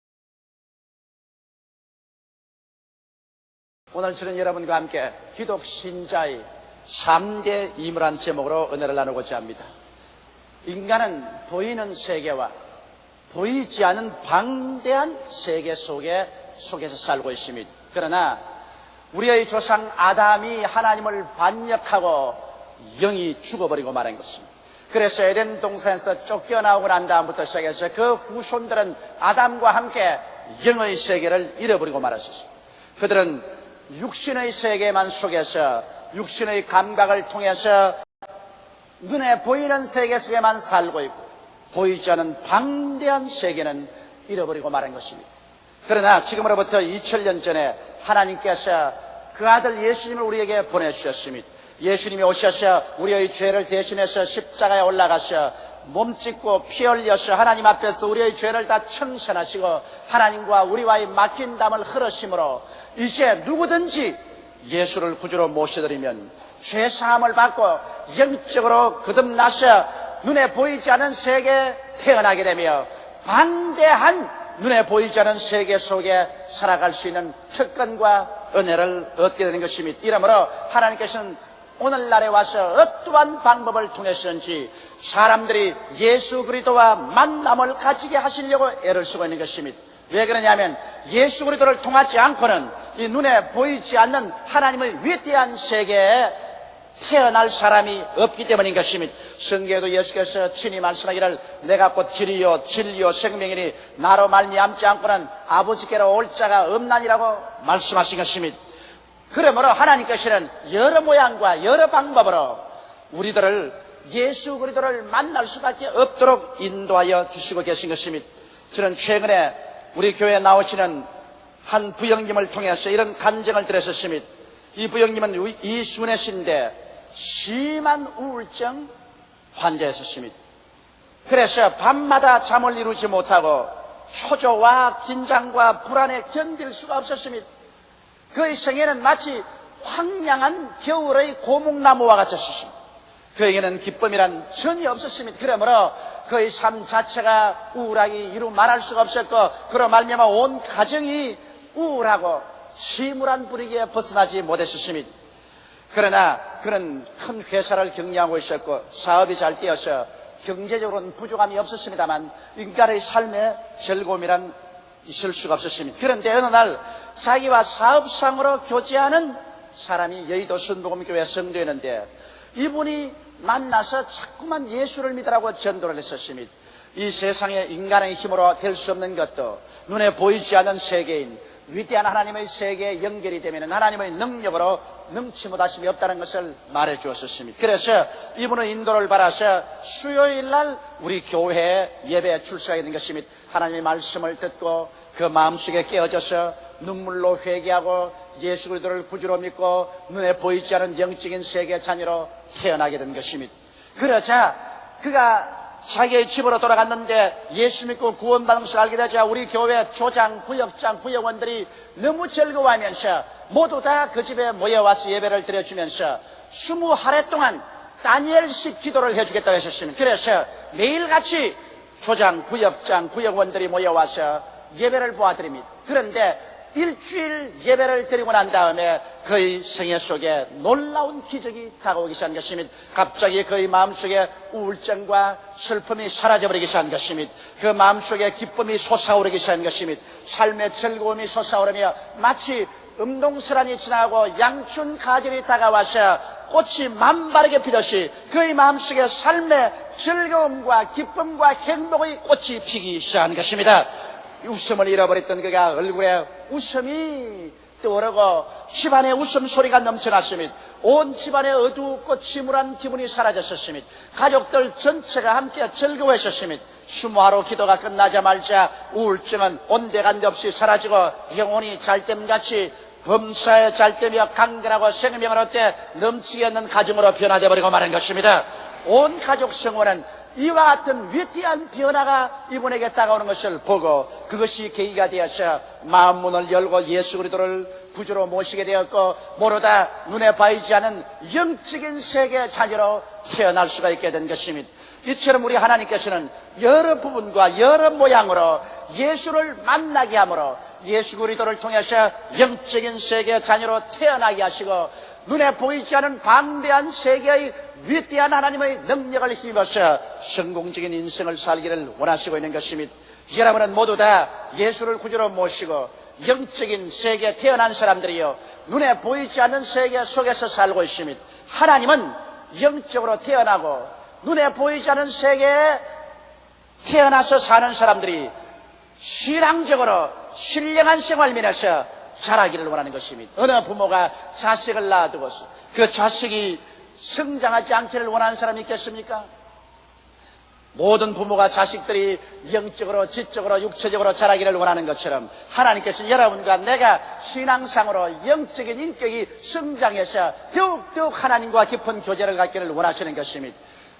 오늘 저는 여러분과 함께 기독 신자의 3대 임무란 제목으로 은혜를 나누고자 합니다. 인간은 보이는 세계와 보이지 않은 방대한 세계 속에서 살고 있습니다. 그러나 우리의 조상 아담이 하나님을 반역하고 영이 죽어버리고 말한 것입니다. 그래서 에덴 동산에서 쫓겨나오고 난 다음부터 시작해서 그 후손들은 아담과 함께 영의 세계를 잃어버리고 말았습니다. 그들은 육신의 세계만 속에서 육신의 감각을 통해서 눈에 보이는 세계 속에만 살고 있고 보이지 않은 방대한 세계는 잃어버리고 말한 것입니다. 그러나 지금으로부터 2000년 전에 하나님께서 그 아들 예수님을 우리에게 보내주셨습니다. 예수님이 오셔서 우리의 죄를 대신해서 십자가에 올라가셔 몸 찢고 피 흘려서 하나님 앞에서 우리의 죄를 다 청산하시고 하나님과 우리와의 막힌 담을 흘으심으로 이제 누구든지 예수를 구주로 모셔드리면 죄사함을 받고 영적으로 거듭나서 눈에 보이지 않은 세계에 태어나게 되며 방대한 눈에 보이지 않은 세계 속에 살아갈 수 있는 특권과 은혜를 얻게 되는 것입니다. 이러므로 하나님께서는 오늘날에 와서 어떠한 방법을 통해서든지 사람들이 예수 그리스도와 만남을 가지게 하시려고 애를 쓰고 있는 것입니다. 왜 그러냐면 예수 그리스도를 통하지 않고는 이 눈에 보이지 않는 하나님의 위대한 세계에 태어날 사람이 없기 때문인 것입니다. 성경에도 예수께서 친히 말씀하기를 내가 곧 길이요 진리요 생명이니 나로 말미암지 않고는 아버지께로 올 자가 없나니라고 말씀하신 것입니다. 그러므로 하나님께서는 여러 모양과 여러 방법으로 우리들을 예수 그리스도를 만날 수밖에 없도록 인도하여 주시고 계신 것입니다. 저는 최근에 우리 교회에 나오시는 한 부형님을 통해서 이런 간증을 드렸었습니다. 이 부형님은 이순애씨인데 심한 우울증 환자였습니다. 그래서 밤마다 잠을 이루지 못하고 초조와 긴장과 불안에 견딜 수가 없었습니다. 그의 생애는 마치 황량한 겨울의 고목나무와 같았습니다. 그에게는 기쁨이란 전혀 없었습니다. 그러므로 그의 삶 자체가 우울하기 이루 말할 수가 없었고 그로 말미암아 온 가정이 우울하고 침울한 분위기에 벗어나지 못했습니다. 그러나 그는 큰 회사를 경영하고 있었고 사업이 잘 되어서 경제적으로는 부족함이 없었습니다만 인간의 삶에 즐거움이란 있을 수가 없었습니다. 그런데 어느 날 자기와 사업상으로 교제하는 사람이 여의도 순복음교회 성도였는데 이분이 만나서 자꾸만 예수를 믿으라고 전도를 했었습니다. 이 세상에 인간의 힘으로 될 수 없는 것도 눈에 보이지 않는 세계인 위대한 하나님의 세계에 연결이 되면 하나님의 능력으로 능치 못하심이 없다는 것을 말해 주었습니다. 그래서 이분은 인도를 받아서 수요일 날 우리 교회에 예배에 출석하게 된 것입니다. 하나님의 말씀을 듣고 그 마음속에 깨어져서 눈물로 회개하고 예수 그리스도를 구주로 믿고 눈에 보이지 않은 영적인 세계의 자녀로 태어나게 된 것입니다. 그러자 그가 자기의 집으로 돌아갔는데 예수 믿고 구원받은 것을 알게 되자 우리 교회 조장, 부역장, 부역원들이 너무 즐거워하면서 모두 다 그 집에 모여와서 예배를 드려주면서 20하례 동안 다니엘식 기도를 해주겠다고 했었습니다. 그래서 매일같이 조장, 부역장, 부역원들이 모여와서 예배를 보아드립니다. 그런데 일주일 예배를 드리고 난 다음에 그의 생애 속에 놀라운 기적이 다가오기 시작한 것입니다. 갑자기 그의 마음속에 우울증과 슬픔이 사라져버리기 시작한 것입니다. 그 마음속에 기쁨이 솟아오르기 시작한 것입니다. 삶의 즐거움이 솟아오르며 마치 음동설한이 지나고 양춘 가절이 다가와서 꽃이 만바르게 피듯이 그의 마음속에 삶의 즐거움과 기쁨과 행복의 꽃이 피기 시작한 것입니다. 웃음을 잃어버렸던 그가 얼굴에 웃음이 떠오르고 집안에 웃음소리가 넘쳐났으며 온 집안에 어두웠고 침울한 기분이 사라졌으며 가족들 전체가 함께 즐거워했으며 수모하루 기도가 끝나자마자 우울증은 온데간데 없이 사라지고 영혼이 잘됨같이 범사에 잘되며 강건하고 생명을 얻되 넘치게 있는 가정으로 변화되어 버리고 마는 것입니다. 온 가족 생활은 이와 같은 위대한 변화가 이분에게 다가오는 것을 보고 그것이 계기가 되어서 마음 문을 열고 예수 그리스도를 구주로 모시게 되었고 모르다 눈에 보이지 않은 영적인 세계의 자녀로 태어날 수가 있게 된 것입니다. 이처럼 우리 하나님께서는 여러 부분과 여러 모양으로 예수를 만나게 함으로 예수 그리스도를 통해서 영적인 세계의 자녀로 태어나게 하시고 눈에 보이지 않은 방대한 세계의 위대한 하나님의 능력을 힘입어서 성공적인 인생을 살기를 원하시고 있는 것입니다. 여러분은 모두 다 예수를 구주로 모시고 영적인 세계에 태어난 사람들이요 눈에 보이지 않는 세계 속에서 살고 있습니다. 하나님은 영적으로 태어나고 눈에 보이지 않는 세계에 태어나서 사는 사람들이 신앙적으로 신령한 생활 면에서 자라기를 원하는 것입니다. 어느 부모가 자식을 낳아두고서 그 자식이 성장하지 않기를 원하는 사람이 있겠습니까? 모든 부모가 자식들이 영적으로 지적으로 육체적으로 자라기를 원하는 것처럼 하나님께서는 여러분과 내가 신앙상으로 영적인 인격이 성장해서 더욱더욱 하나님과 깊은 교제를 갖기를 원하시는 것입니다.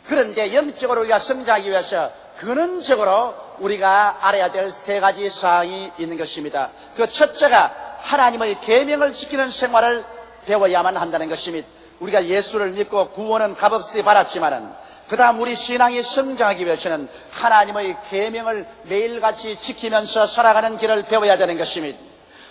그런데 영적으로 우리가 성장하기 위해서 근원적으로 우리가 알아야 될 세 가지 사항이 있는 것입니다. 그 첫째가 하나님의 계명을 지키는 생활을 배워야만 한다는 것입니다. 우리가 예수를 믿고 구원은 값없이 받았지만은 그 다음 우리 신앙이 성장하기 위해서는 하나님의 계명을 매일같이 지키면서 살아가는 길을 배워야 되는 것입니다.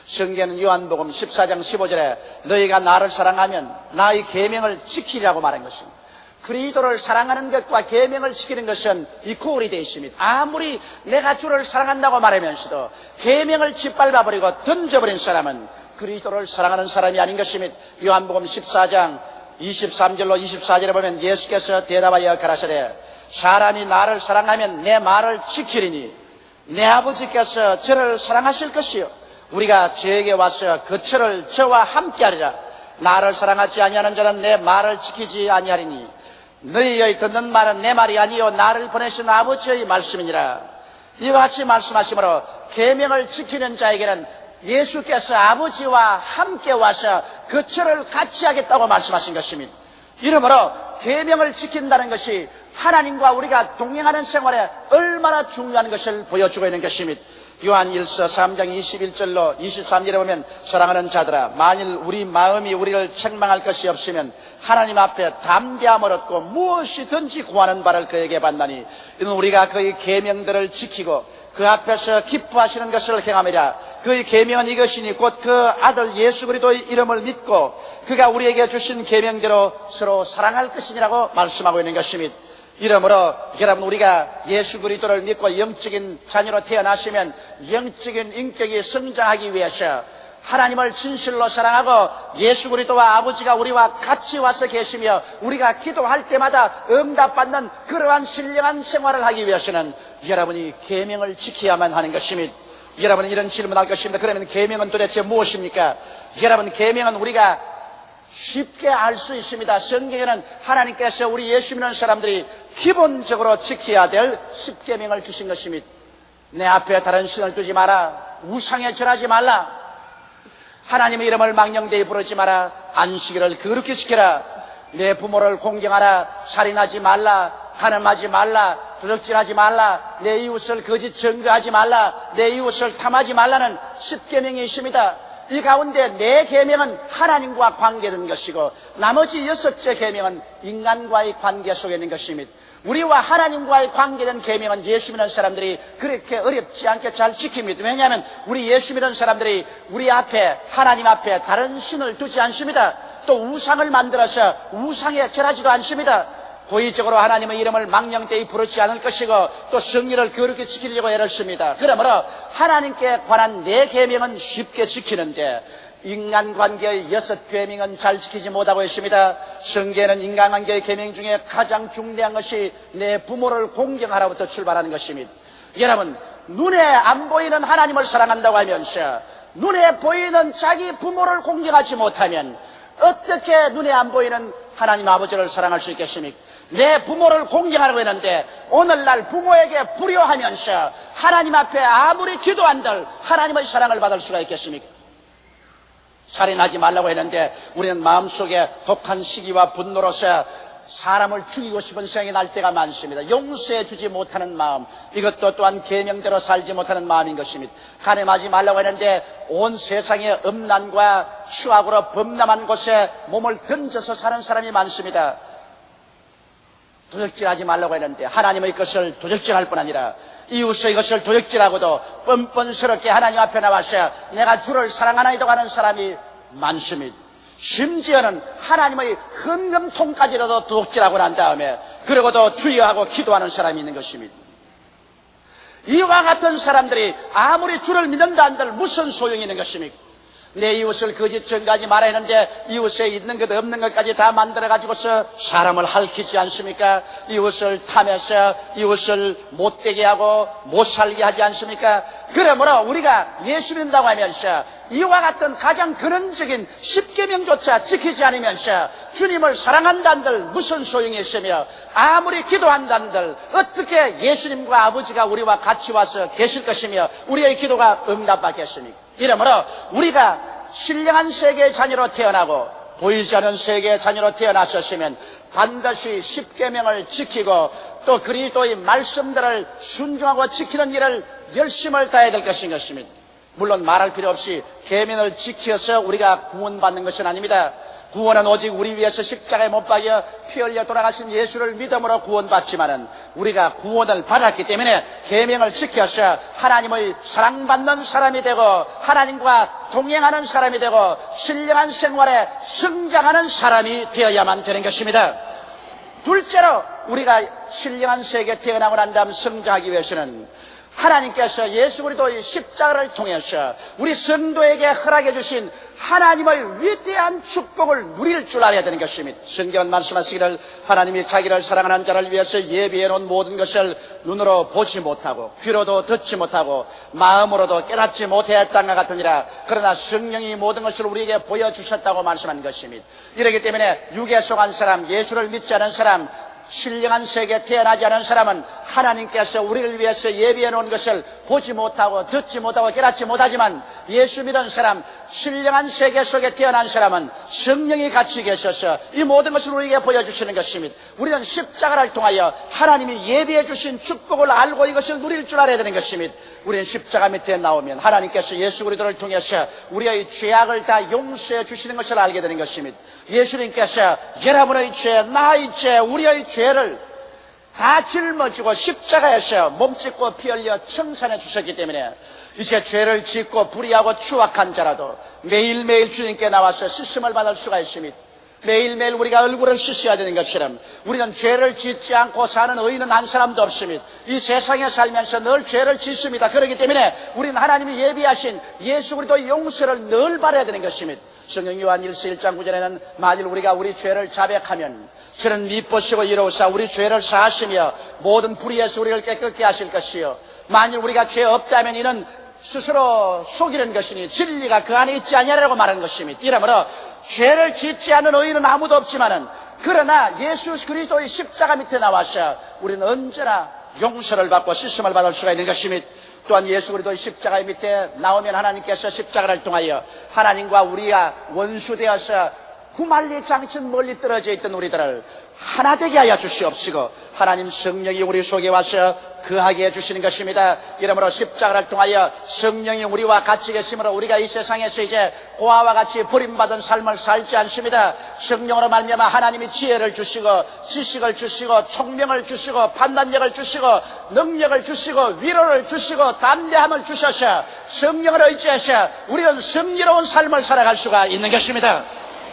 성경은 요한복음 14장 15절에 너희가 나를 사랑하면 나의 계명을 지키리라고 말한 것입니다. 그리스도를 사랑하는 것과 계명을 지키는 것은 이코울이 되어 있습니다. 아무리 내가 주를 사랑한다고 말하면서도 계명을 짓밟아버리고 던져버린 사람은 그리스도를 사랑하는 사람이 아닌 것입니다. 요한복음 14장 23절로 24절에 보면 예수께서 대답하여 가라사대 사람이 나를 사랑하면 내 말을 지키리니 내 아버지께서 저를 사랑하실 것이요 우리가 저에게 와서 그 처를 저와 함께하리라. 나를 사랑하지 아니하는 자는 내 말을 지키지 아니하리니 너희의 듣는 말은 내 말이 아니요 나를 보내신 아버지의 말씀이니라. 이와 같이 말씀하시므로 계명을 지키는 자에게는 예수께서 아버지와 함께 와서 그 처를 같이 하겠다고 말씀하신 것입니다. 이러므로 계명을 지킨다는 것이 하나님과 우리가 동행하는 생활에 얼마나 중요한 것을 보여주고 있는 것입니다. 요한 1서 3장 21절로 23절에 보면 사랑하는 자들아 만일 우리 마음이 우리를 책망할 것이 없으면 하나님 앞에 담대함을 얻고 무엇이든지 구하는 바를 그에게 받나니 이는 우리가 그의 계명들을 지키고 그 앞에서 기뻐하시는 것을 행함이라. 그의 계명은 이것이니 곧 그 아들 예수 그리스도의 이름을 믿고 그가 우리에게 주신 계명대로 서로 사랑할 것이니라고 말씀하고 있는 것입니다. 이러므로 여러분 우리가 예수 그리스도를 믿고 영적인 자녀로 태어났으면 영적인 인격이 성장하기 위해서 하나님을 진실로 사랑하고 예수 그리스도와 아버지가 우리와 같이 와서 계시며 우리가 기도할 때마다 응답받는 그러한 신령한 생활을 하기 위해서는 여러분이 계명을 지켜야만 하는 것입니다. 여러분은 이런 질문할 것입니다. 그러면 계명은 도대체 무엇입니까? 여러분 계명은 우리가 쉽게 알 수 있습니다. 성경에는 하나님께서 우리 예수 믿는 사람들이 기본적으로 지켜야 될 10계명을 주신 것입니다. 내 앞에 다른 신을 두지 마라. 우상에 절하지 말라. 하나님의 이름을 망령되이 부르지 마라. 안식일을 거룩히 지켜라. 내 부모를 공경하라. 살인하지 말라. 간음하지 말라. 도둑질하지 말라. 내 이웃을 거짓 증거하지 말라. 내 이웃을 탐하지 말라는 10계명이 있습니다. 이 가운데 4계명은 하나님과 관계된 것이고 나머지 6째 계명은 인간과의 관계 속에 있는 것입니다. 우리와 하나님과의 관계된 계명은 예수 믿는 사람들이 그렇게 어렵지 않게 잘 지킵니다. 왜냐하면 우리 예수 믿는 사람들이 우리 앞에 하나님 앞에 다른 신을 두지 않습니다. 또 우상을 만들어서 우상에 절하지도 않습니다. 고의적으로 하나님의 이름을 망령되이 부르지 않을 것이고 또 성리를 거룩히 지키려고 애를 씁니다. 그러므로 하나님께 관한 4계명은 쉽게 지키는데 인간관계의 6계명은 잘 지키지 못하고 있습니다. 성경에는 인간관계의 계명 중에 가장 중대한 것이 내 부모를 공경하라부터 출발하는 것입니다. 여러분 눈에 안 보이는 하나님을 사랑한다고 하면서 눈에 보이는 자기 부모를 공경하지 못하면 어떻게 눈에 안 보이는 하나님 아버지를 사랑할 수 있겠습니까? 내 부모를 공경하려고 했는데 오늘날 부모에게 불효하면서 하나님 앞에 아무리 기도한들 하나님의 사랑을 받을 수가 있겠습니까? 살인하지 말라고 했는데 우리는 마음속에 독한 시기와 분노로서 사람을 죽이고 싶은 생각이 날 때가 많습니다. 용서해 주지 못하는 마음, 이것도 또한 계명대로 살지 못하는 마음인 것입니다. 간음하지 말라고 했는데 온 세상의 음란과 추악으로 범람한 곳에 몸을 던져서 사는 사람이 많습니다. 도적질하지 말라고 했는데 하나님의 것을 도적질할 뿐 아니라 이웃의 것을 도적질하고도 뻔뻔스럽게 하나님 앞에 나와서 내가 주를 사랑하나이다 하는 사람이 많습니다. 심지어는 하나님의 헌금통까지라도 도둑질하고 난 다음에 그러고도 주여하고 기도하는 사람이 있는 것입니다. 이와 같은 사람들이 아무리 주를 믿는다 한들 무슨 소용이 있는 것입니까? 내 이웃을 거짓 증거하지 말아야 하는데 이웃에 있는 것 없는 것까지 다 만들어가지고서 사람을 핥히지 않습니까? 이웃을 탐해서 이웃을 못되게 하고 못살게 하지 않습니까? 그러므로 우리가 예수 믿는다고 하면서 이와 같은 가장 근원적인 십계명조차 지키지 않으면서 주님을 사랑한다는들 무슨 소용이 있으며 아무리 기도한다는들 어떻게 예수님과 아버지가 우리와 같이 와서 계실 것이며 우리의 기도가 응답받겠습니까? 이러므로 우리가 신령한 세계의 자녀로 태어나고 보이지 않는 세계의 자녀로 태어났었으면 반드시 십계명을 지키고 또 그리스도의 말씀들을 순종하고 지키는 일을 열심을 다해야 될 것인 것입니다. 물론 말할 필요 없이 계명을 지켜서 우리가 구원받는 것은 아닙니다. 구원은 오직 우리 위해서 십자가에 못 박여 피 흘려 돌아가신 예수를 믿음으로 구원받지만은 우리가 구원을 받았기 때문에 계명을 지켜서 하나님의 사랑받는 사람이 되고 하나님과 동행하는 사람이 되고 신령한 생활에 성장하는 사람이 되어야만 되는 것입니다. 둘째로 우리가 신령한 세계에 태어나고 난 다음 성장하기 위해서는 하나님께서 예수 그리스도의 십자가를 통해서 우리 성도에게 허락해 주신 하나님의 위대한 축복을 누릴 줄 알아야 되는 것입니다. 성경은 말씀하시기를 하나님이 자기를 사랑하는 자를 위해서 예비해 놓은 모든 것을 눈으로 보지 못하고 귀로도 듣지 못하고 마음으로도 깨닫지 못했다는 것 같으니라. 그러나 성령이 모든 것을 우리에게 보여주셨다고 말씀한 것입니다. 이렇기 때문에 육에 속한 사람, 예수를 믿지 않은 사람, 신령한 세계에 태어나지 않은 사람은 하나님께서 우리를 위해서 예비해 놓은 것을 보지 못하고 듣지 못하고 깨닫지 못하지만 예수 믿은 사람, 신령한 세계 속에 태어난 사람은 성령이 같이 계셔서 이 모든 것을 우리에게 보여주시는 것입니다. 우리는 십자가를 통하여 하나님이 예비해 주신 축복을 알고 이것을 누릴 줄 알아야 되는 것입니다. 우리는 십자가 밑에 나오면 하나님께서 예수 그리스도를 통해서 우리의 죄악을 다 용서해 주시는 것을 알게 되는 것입니다. 예수님께서 여러분의 죄, 나의 죄, 우리의 죄를 다 짊어지고 십자가에서 몸짓고 피 흘려 청산해 주셨기 때문에 이제 죄를 짓고 불의하고 추악한 자라도 매일매일 주님께 나와서 씻음을 받을 수가 있습니다. 매일매일 우리가 얼굴을 씻어야 되는 것처럼 우리는 죄를 짓지 않고 사는 의인은 한 사람도 없습니다. 이 세상에 살면서 늘 죄를 짓습니다. 그렇기 때문에 우리는 하나님이 예비하신 예수 그리스도의 용서를 늘 바라야 되는 것입니다. 성경 요한 1서 1장 9절에는 만일 우리가 우리 죄를 자백하면 저는 미쁘시고 이로우사 우리 죄를 사하시며 모든 불의에서 우리를 깨끗게 하실 것이요 만일 우리가 죄 없다면 이는 스스로 속이는 것이니 진리가 그 안에 있지 아니하라고 말하는 것입니다. 이러므로 죄를 짓지 않은 의인은 아무도 없지만은 그러나 예수 그리스도의 십자가 밑에 나와서 우리는 언제나 용서를 받고 씻음을 받을 수가 있는 것입니다. 또한 예수 그리스도의 십자가 밑에 나오면 하나님께서 십자가를 통하여 하나님과 우리가 원수되어서 구말리 장천 멀리 떨어져 있던 우리들을 하나 되게 하여 주시옵시고 하나님 성령이 우리 속에 와서 거하게 해주시는 것입니다. 이러므로 십자가를 통하여 성령이 우리와 같이 계심으로 우리가 이 세상에서 이제 고아와 같이 버림받은 삶을 살지 않습니다. 성령으로 말미암아 하나님이 지혜를 주시고 지식을 주시고 총명을 주시고 판단력을 주시고 능력을 주시고 위로를 주시고 담대함을 주셔서 성령을 의지해서 우리는 승리로운 삶을 살아갈 수가 있는 것입니다.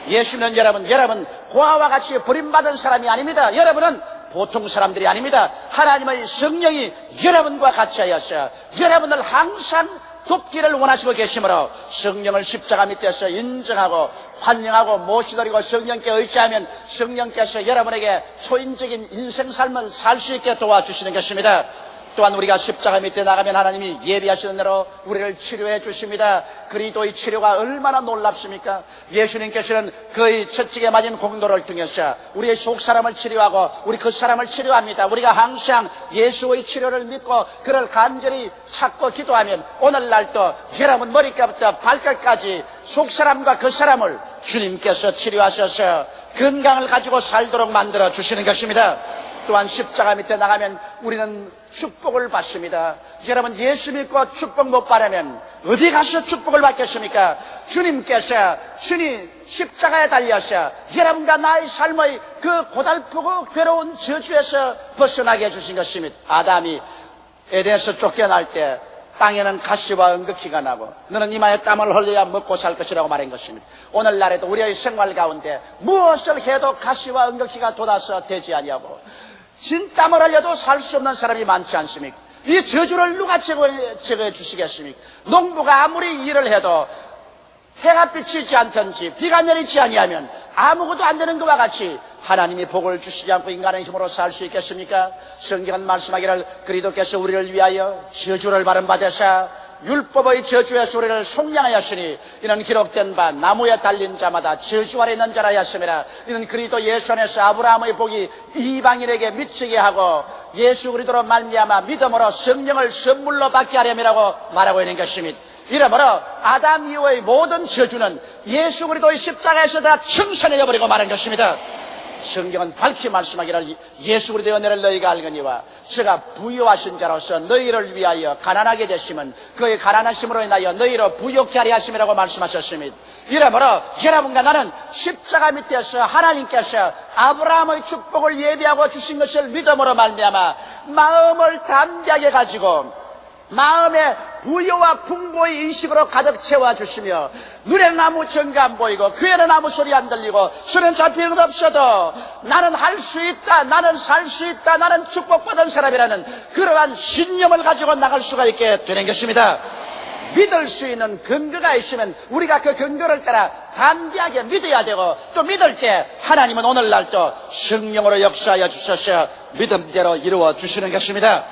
예수 믿는 여러분 고아와 같이 버림받은 사람이 아닙니다. 여러분은 보통 사람들이 아닙니다. 하나님의 성령이 여러분과 같이 하여서 여러분을 항상 돕기를 원하시고 계시므로 성령을 십자가 밑에서 인정하고 환영하고 모시드리고 성령께 의지하면 성령께서 여러분에게 초인적인 인생 삶을 살 수 있게 도와주시는 것입니다. 또한 우리가 십자가 밑에 나가면 하나님이 예비하시는 대로 우리를 치료해 주십니다. 그리스도의 치료가 얼마나 놀랍습니까? 예수님께서는 그의 채찍에 맞은 공도를 통해서 우리의 속사람을 치료하고 우리 그 사람을 치료합니다. 우리가 항상 예수의 치료를 믿고 그를 간절히 찾고 기도하면 오늘날도 여러분 머리끝부터 발끝까지 속사람과 그 사람을 주님께서 치료하셔서 건강을 가지고 살도록 만들어 주시는 것입니다. 또한 십자가 밑에 나가면 우리는 축복을 받습니다. 여러분 예수 믿고 축복 못 받으면 어디 가서 축복을 받겠습니까? 주님께서 주님 십자가에 달려서 여러분과 나의 삶의 그 고달프고 괴로운 저주에서 벗어나게 해주신 것입니다. 아담이 에덴에서 쫓겨날 때 땅에는 가시와 은극히가 나고 너는 이마에 땀을 흘려야 먹고 살 것이라고 말한 것입니다. 오늘날에도 우리의 생활 가운데 무엇을 해도 가시와 은극히가 돋아서 되지 아니하고 진땀을 흘려도 살 수 없는 사람이 많지 않습니까? 이 저주를 누가 제거해 주시겠습니까? 농부가 아무리 일을 해도 해가 비치지 않든지 비가 내리지 아니하면 아무것도 안 되는 것과 같이 하나님이 복을 주시지 않고 인간의 힘으로 살 수 있겠습니까? 성경은 말씀하기를 그리스도께서 우리를 위하여 저주를 받은 바 되사 율법의 저주에서 우리를 속량하였으니 이는 기록된 바 나무에 달린 자마다 저주 아래 있는 자라 하였음이라. 이는 그리스도 예수 안에서 아브라함의 복이 이방인에게 미치게 하고 예수 그리스도로 말미암아 믿음으로 성령을 선물로 받게 하렴이라고 말하고 있는 것입니다. 이러므로 아담 이후의 모든 저주는 예수 그리스도의 십자가에서 다 청산해버리고 말한 것입니다. 성경은 밝히 말씀하기를 예수 그리스도의 은혜를 너희가 알거니와 저가 부유하신 자로서 너희를 위하여 가난하게 되시면 그의 가난하심으로 인하여 너희로 부유케 하려 하심이라고 말씀하셨습니다. 이러므로 여러분과 나는 십자가 밑에서 하나님께서 아브라함의 축복을 예비하고 주신 것을 믿음으로 말미암아 마음을 담대하게 가지고 마음에 부여와 풍부의 인식으로 가득 채워주시며 눈에는 아무 증거 안 보이고 귀에는 아무 소리 안 들리고 손엔 잡히는 것 없어도 나는 할 수 있다, 나는 살 수 있다, 나는 축복받은 사람이라는 그러한 신념을 가지고 나갈 수가 있게 되는 것입니다. 믿을 수 있는 근거가 있으면 우리가 그 근거를 따라 담대하게 믿어야 되고 또 믿을 때 하나님은 오늘날도 성령으로 역사하여 주셔서 믿음대로 이루어 주시는 것입니다.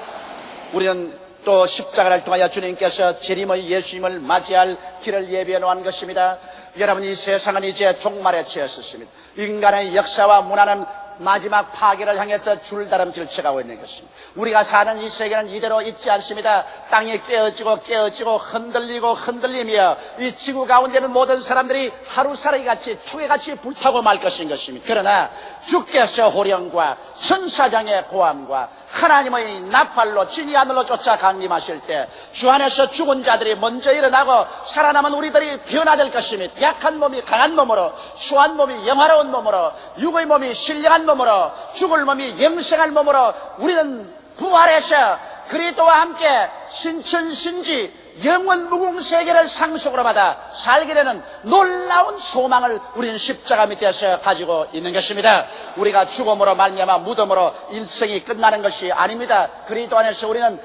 우리는 또 십자가를 통하여 주님께서 재림의 예수님을 맞이할 길을 예비해 놓은 것입니다. 여러분 이 세상은 이제 종말에 처했습니다. 인간의 역사와 문화는 마지막 파괴를 향해서 줄다름질 쳐가고 있는 것입니다. 우리가 사는 이 세계는 이대로 있지 않습니다. 땅이 깨어지고 흔들리며 이 지구 가운데는 모든 사람들이 하루살이같이 초계같이 불타고 말 것인 것입니다. 그러나 주께서 호령과 천사장의 고함과 하나님의 나팔로 진이 하늘로 쫓아 강림하실 때 주 안에서 죽은 자들이 먼저 일어나고 살아남은 우리들이 변화될 것입니다. 약한 몸이 강한 몸으로, 추한 몸이 영화로운 몸으로, 육의 몸이 신령한 몸으로, 죽을 몸이 영생할 몸으로 우리는 부활해서 그리스도와 함께 신천신지 영원 무궁세계를 상속으로 받아 살게 되는 놀라운 소망을 우리는 십자가 밑에서 가지고 있는 것입니다. 우리가 죽음으로 말미암아 무덤으로 일생이 끝나는 것이 아닙니다. 그리스도 안에서 우리는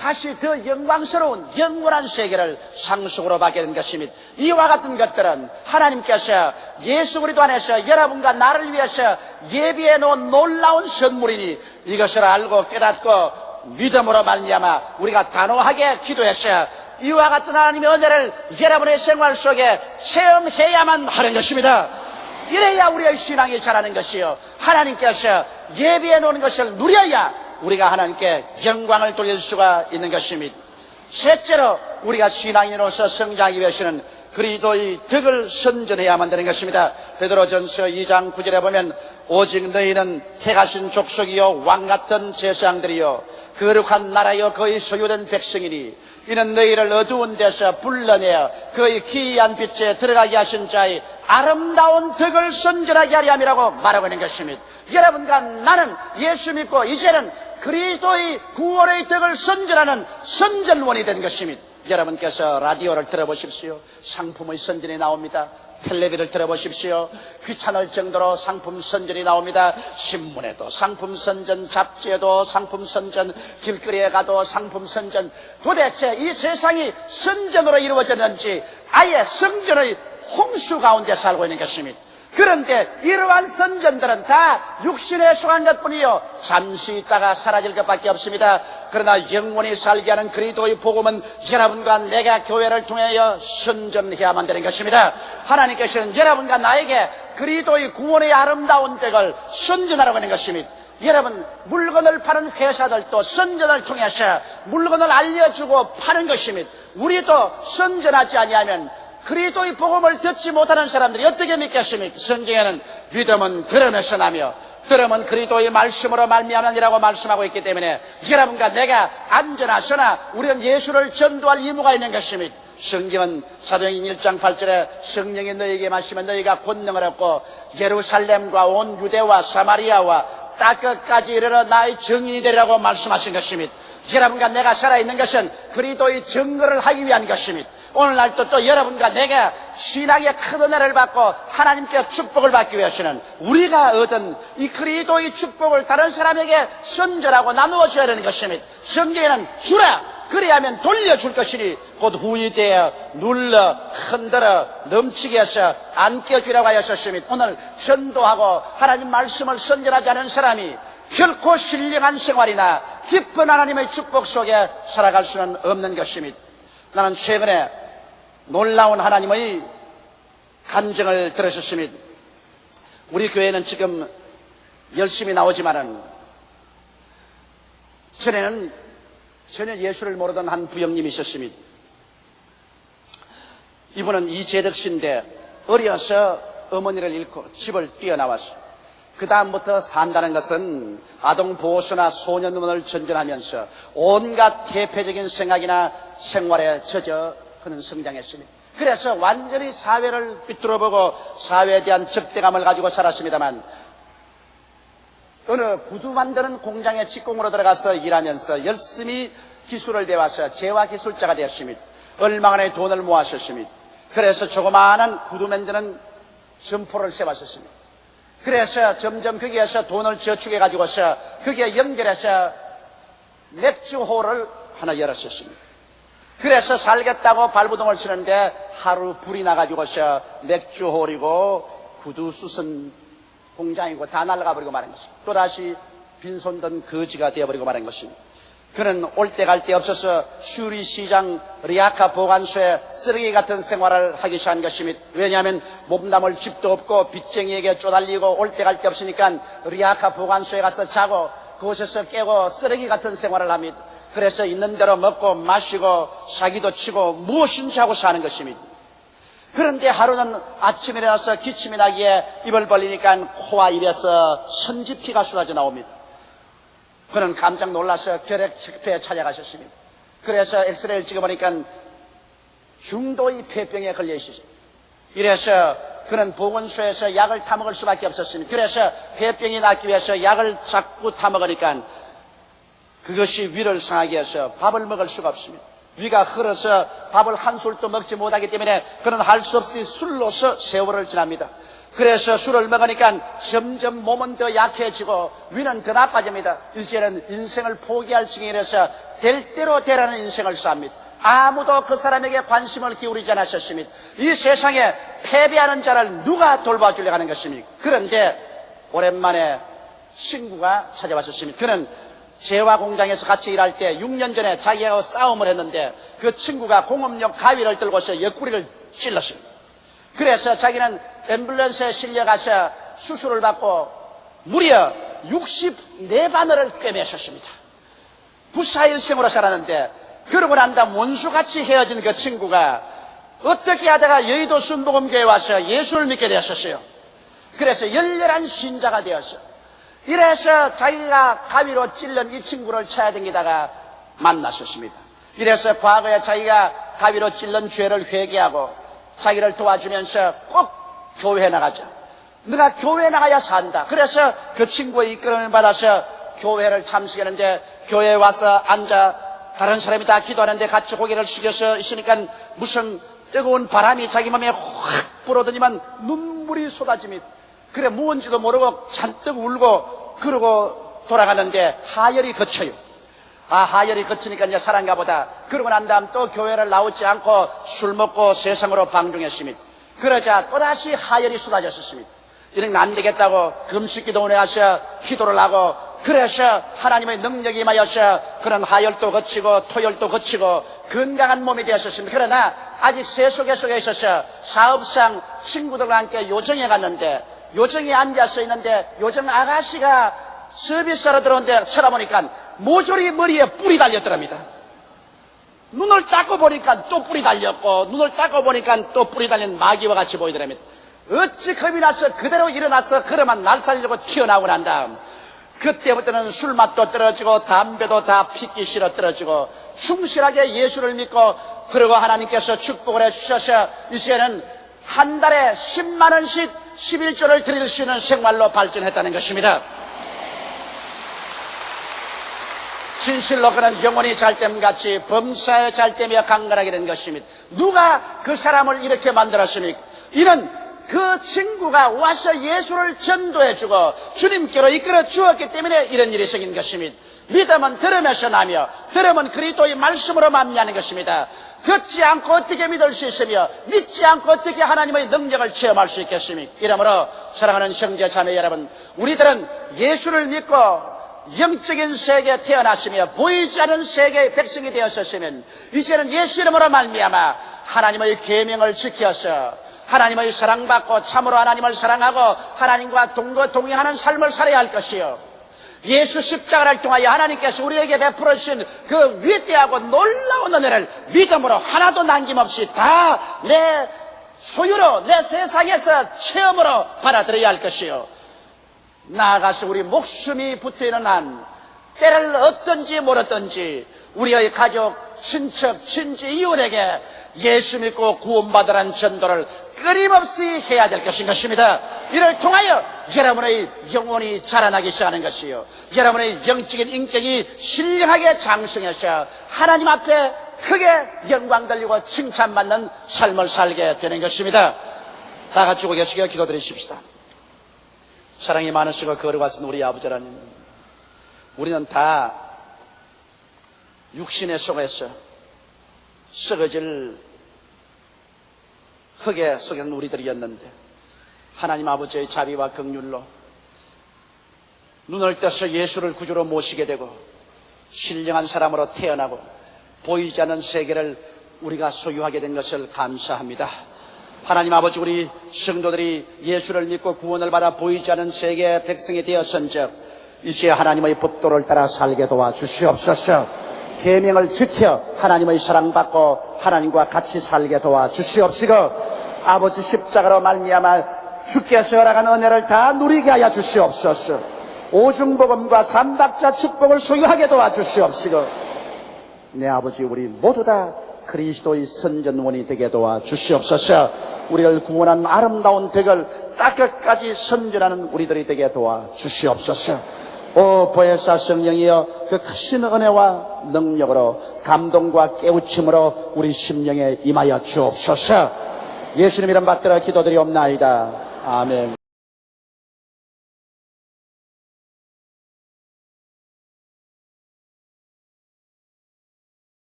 다시 더 영광스러운 영원한 세계를 상속으로 받게 된 것입니다. 이와 같은 것들은 하나님께서 예수 그리스도 안에서 여러분과 나를 위해서 예비해 놓은 놀라운 선물이니 이것을 알고 깨닫고 믿음으로 말미암아 우리가 단호하게 기도해서 이와 같은 하나님의 은혜를 여러분의 생활 속에 체험해야만 하는 것입니다. 이래야 우리의 신앙이 자라는 것이요 하나님께서 예비해 놓은 것을 누려야 우리가 하나님께 영광을 돌릴 수가 있는 것입니다. 셋째로 우리가 신앙인으로서 성장하기 위해서는 그리스도의 덕을 선전해야만 되는 것입니다. 베드로전서 2장 9절에 보면 오직 너희는 택하신 족속이요 왕같은 제사장들이요 거룩한 나라요 거의 소유된 백성이니 이는 너희를 어두운 데서 불러내어 그의 기이한 빛에 들어가게 하신 자의 아름다운 덕을 선전하게 하려 함이라고 말하고 있는 것입니다. 여러분과 나는 예수 믿고 이제는 그리스도의 구원의 덕을 선전하는 선전원이 된 것입니다. 여러분께서 라디오를 들어보십시오. 상품의 선전이 나옵니다. 텔레비를 들어보십시오. 귀찮을 정도로 상품 선전이 나옵니다. 신문에도 상품 선전, 잡지에도 상품 선전, 길거리에 가도 상품 선전. 도대체 이 세상이 선전으로 이루어졌는지 아예 성전의 홍수 가운데 살고 있는 것입니다. 그런데 이러한 선전들은 다 육신에 속한 것뿐이요 잠시 있다가 사라질 것밖에 없습니다. 그러나 영원히 살게 하는 그리스도의 복음은 여러분과 내가 교회를 통하여 선전해야만 되는 것입니다. 하나님께서는 여러분과 나에게 그리스도의 구원의 아름다운 덕을 선전하라고 하는 것입니다. 여러분, 물건을 파는 회사들도 선전을 통해서 물건을 알려주고 파는 것입니다. 우리도 선전하지 아니하면 그리스도의 복음을 듣지 못하는 사람들이 어떻게 믿겠습니까? 성경에는 믿음은 들음에서 나며 들음은 그리스도의 말씀으로 말미암으리라고 말씀하고 있기 때문에 여러분과 내가 안전하서나 우리는 예수를 전도할 의무가 있는 것입니다. 성경은 사도행전 1장 8절에 성령이 너희에게 마시면 너희가 권능을 얻고 예루살렘과 온 유대와 사마리아와 땅끝까지 이르러 나의 증인이 되리라고 말씀하신 것입니다. 여러분과 내가 살아있는 것은 그리스도의 증거를 하기 위한 것입니다. 오늘날도 또 여러분과 내가 신앙의 큰 은혜를 받고 하나님께 축복을 받기 위해서는 우리가 얻은 이 그리스도의 축복을 다른 사람에게 선전하고 나누어 줘야 되는 것입니다. 성경에는 주라 그리하면 돌려줄 것이니 곧 후이 되어 눌러 흔들어 넘치게 해서 안겨주라고 하셨습니다. 오늘 전도하고 하나님 말씀을 선전하지 않은 사람이 결코 신령한 생활이나 깊은 하나님의 축복 속에 살아갈 수는 없는 것입니다. 나는 최근에 놀라운 하나님의 간증을 들으셨습니다. 우리 교회는 지금 열심히 나오지만은 전에는 전혀 예수를 모르던 한 부형님이 있었습니다. 이분은 이재덕 씨인데 어려서 어머니를 잃고 집을 뛰어나왔어. 그 다음부터 산다는 것은 아동보호소나 소년원을 전전하면서 온갖 대표적인 생각이나 생활에 젖어 그는 성장했습니다. 그래서 완전히 사회를 비뚤어보고 사회에 대한 적대감을 가지고 살았습니다만 어느 구두 만드는 공장에 직공으로 들어가서 일하면서 열심히 기술을 배워서 재화기술자가 되었습니다. 얼마 만에 돈을 모았었습니다. 그래서 조그마한 구두 만드는 점포를 세웠었습니다. 그래서 점점 거기에서 돈을 저축해 가지고서 거기에 연결해서 맥주홀을 하나 열었었습니다. 그래서 살겠다고 발부동을 치는데 하루 불이 나가지고서 맥주홀이고 구두 수선 공장이고 다 날아가 버리고 말한 것입니다. 또다시 빈손 든 거지가 되어버리고 말한 것입니다. 그는 올 때 갈 데 없어서 슈리시장 리아카 보관소에 쓰레기 같은 생활을 하기 시작한 것입니다. 왜냐하면 몸담을 집도 없고 빚쟁이에게 쪼달리고 올 때 갈 데 없으니까 리아카 보관소에 가서 자고 그곳에서 깨고 쓰레기 같은 생활을 합니다. 그래서 있는 대로 먹고 마시고 사기도 치고 무엇인지 하고 사는 것입니다. 그런데 하루는 아침에 일어나서 기침이 나기에 입을 벌리니까 코와 입에서 선지피가 쏟아져 나옵니다. 그는 깜짝 놀라서 결핵협회에 찾아가셨습니다. 그래서 엑스레이를 찍어보니까 중도의 폐병에 걸려 있었습니다. 이래서 그는 보건소에서 약을 타먹을 수밖에 없었습니다. 그래서 폐병이 낫기 위해서 약을 자꾸 타먹으니까 그것이 위를 상하게 해서 밥을 먹을 수가 없습니다. 위가 흐러서 밥을 한 술도 먹지 못하기 때문에 그는 할 수 없이 술로서 세월을 지납니다. 그래서 술을 먹으니까 점점 몸은 더 약해지고 위는 더 나빠집니다. 이제는 인생을 포기할 지경이 이래서 될 대로 되라는 인생을 삽니다. 아무도 그 사람에게 관심을 기울이지 않았었습니다. 이 세상에 패배하는 자를 누가 돌봐주려고 하는 것입니까? 그런데 오랜만에 친구가 찾아왔었습니다. 그는 재화 공장에서 같이 일할 때 6년 전에 자기하고 싸움을 했는데 그 친구가 공업용 가위를 들고서 옆구리를 찔렀어요. 그래서 자기는 앰뷸런스에 실려가서 수술을 받고 무려 64바늘을 꿰매셨습니다. 부사일생으로 살았는데 그러고 난 다음 원수같이 헤어진 그 친구가 어떻게 하다가 여의도 순복음교회에 와서 예수를 믿게 되었었어요. 그래서 열렬한 신자가 되었어요. 이래서 자기가 가위로 찔른 이 친구를 찾아다니다가 만났었습니다. 이래서 과거에 자기가 가위로 찔른 죄를 회개하고 자기를 도와주면서 꼭 교회에 나가자. 너가 교회에 나가야 산다. 그래서 그 친구의 이끌음을 받아서 교회를 참석했는데 교회에 와서 앉아 다른 사람이 다 기도하는데 같이 고개를 숙여서 있으니까 무슨 뜨거운 바람이 자기 몸에 확 불어더니만 눈물이 쏟아집니다. 그래 무언지도 모르고 잔뜩 울고 그러고 돌아가는데 하열이 거쳐요. 하열이 거치니까 이제 사랑가 보다. 그러고 난 다음 또 교회를 나오지 않고 술 먹고 세상으로 방종했습니다. 그러자 또다시 하열이 쏟아졌습니다. 이런 안 되겠다고 금식기도 오래 하셔 기도를 하고 그러셔 하나님의 능력이 임하여서 그런 하열도 거치고 토열도 거치고 건강한 몸이 되었습니다. 그러나 아직 세속에 속에 있어서 사업상 친구들과 함께 요정에 갔는데 요정에 앉아서 있는데 요정 아가씨가 서비스하러 들어오는데 쳐다보니까 모조리 머리에 뿔이 달렸더랍니다. 눈을 닦고 보니까 또 뿔이 달렸고 눈을 닦고 보니까 또 뿔이 달린 마귀와 같이 보이더랍니다. 어찌 겁이 나서 그대로 일어나서 그러면 날 살려고 튀어나오고 난 다음 그때부터는 술맛도 떨어지고 담배도 다 피기 싫어 떨어지고 충실하게 예수를 믿고 그리고 하나님께서 축복을 해주셔서 이제는 한 달에 10만 원씩 11조를 드릴 수 있는 생활로 발전했다는 것입니다. 진실로 그는 영혼이 잘됨같이 범사에 잘되며 강건하게 된 것입니다. 누가 그 사람을 이렇게 만들었습니까? 이는 그 친구가 와서 예수를 전도해주고 주님께로 이끌어 주었기 때문에 이런 일이 생긴 것입니다. 믿음은 들으면서 나며 들으면 그리스도의 말씀으로 만미하는 것입니다. 듣지 않고 어떻게 믿을 수 있으며 믿지 않고 어떻게 하나님의 능력을 체험할 수 있겠습니까? 이러므로 사랑하는 형제 자매 여러분, 우리들은 예수를 믿고 영적인 세계에 태어났으며 보이지 않은 세계의 백성이 되었었으면 이제는 예수 이름으로 말미암아 하나님의 계명을 지켜서 하나님의 사랑받고 참으로 하나님을 사랑하고 하나님과 동행하는 삶을 살아야 할 것이요, 예수 십자가를 통하여 하나님께서 우리에게 베풀으신 그 위대하고 놀라운 은혜를 믿음으로 하나도 남김없이 다 내 소유로 내 세상에서 체험으로 받아들여야 할 것이요, 나아가서 우리 목숨이 붙어있는 한 때를 얻든지 몰았든지 우리의 가족, 친척, 친지, 이웃에게 예수 믿고 구원받으라는 전도를 끊임없이 해야 될 것인 것입니다. 이를 통하여 여러분의 영혼이 자라나기 시작하는 것이요, 여러분의 영적인 인격이 신령하게 장성해서 하나님 앞에 크게 영광 돌리고 칭찬받는 삶을 살게 되는 것입니다. 다 같이 계시게 기도드리십시다. 사랑이 많으시고 거룩하신 우리 아버지 하나님, 우리는 다 육신의 속에서 썩어질 흙에 속한 우리들이었는데 하나님 아버지의 자비와 긍휼로 눈을 떠서 예수를 구주로 모시게 되고 신령한 사람으로 태어나고 보이지 않는 세계를 우리가 소유하게 된 것을 감사합니다. 하나님 아버지, 우리 성도들이 예수를 믿고 구원을 받아 보이지 않는 세계의 백성이 되었은즉 이제 하나님의 법도를 따라 살게 도와주시옵소서. 계명을 지켜 하나님의 사랑받고 하나님과 같이 살게 도와주시옵시고, 아버지 십자가로 말미암아 주께서 허락한 은혜를 다 누리게 하여 주시옵소서. 오중복음과 삼박자 축복을 소유하게 도와주시옵시고, 내 아버지, 우리 모두 다 그리스도의 선전원이 되게 도와주시옵소서. 우리를 구원한 아름다운 덕을 땅끝까지 선전하는 우리들이 되게 도와주시옵소서. 오 보혜사 성령이여, 그 크신 은혜와 능력으로 감동과 깨우침으로 우리 심령에 임하여 주옵소서. 예수님 이름 받들어 기도드리옵나이다. 아멘.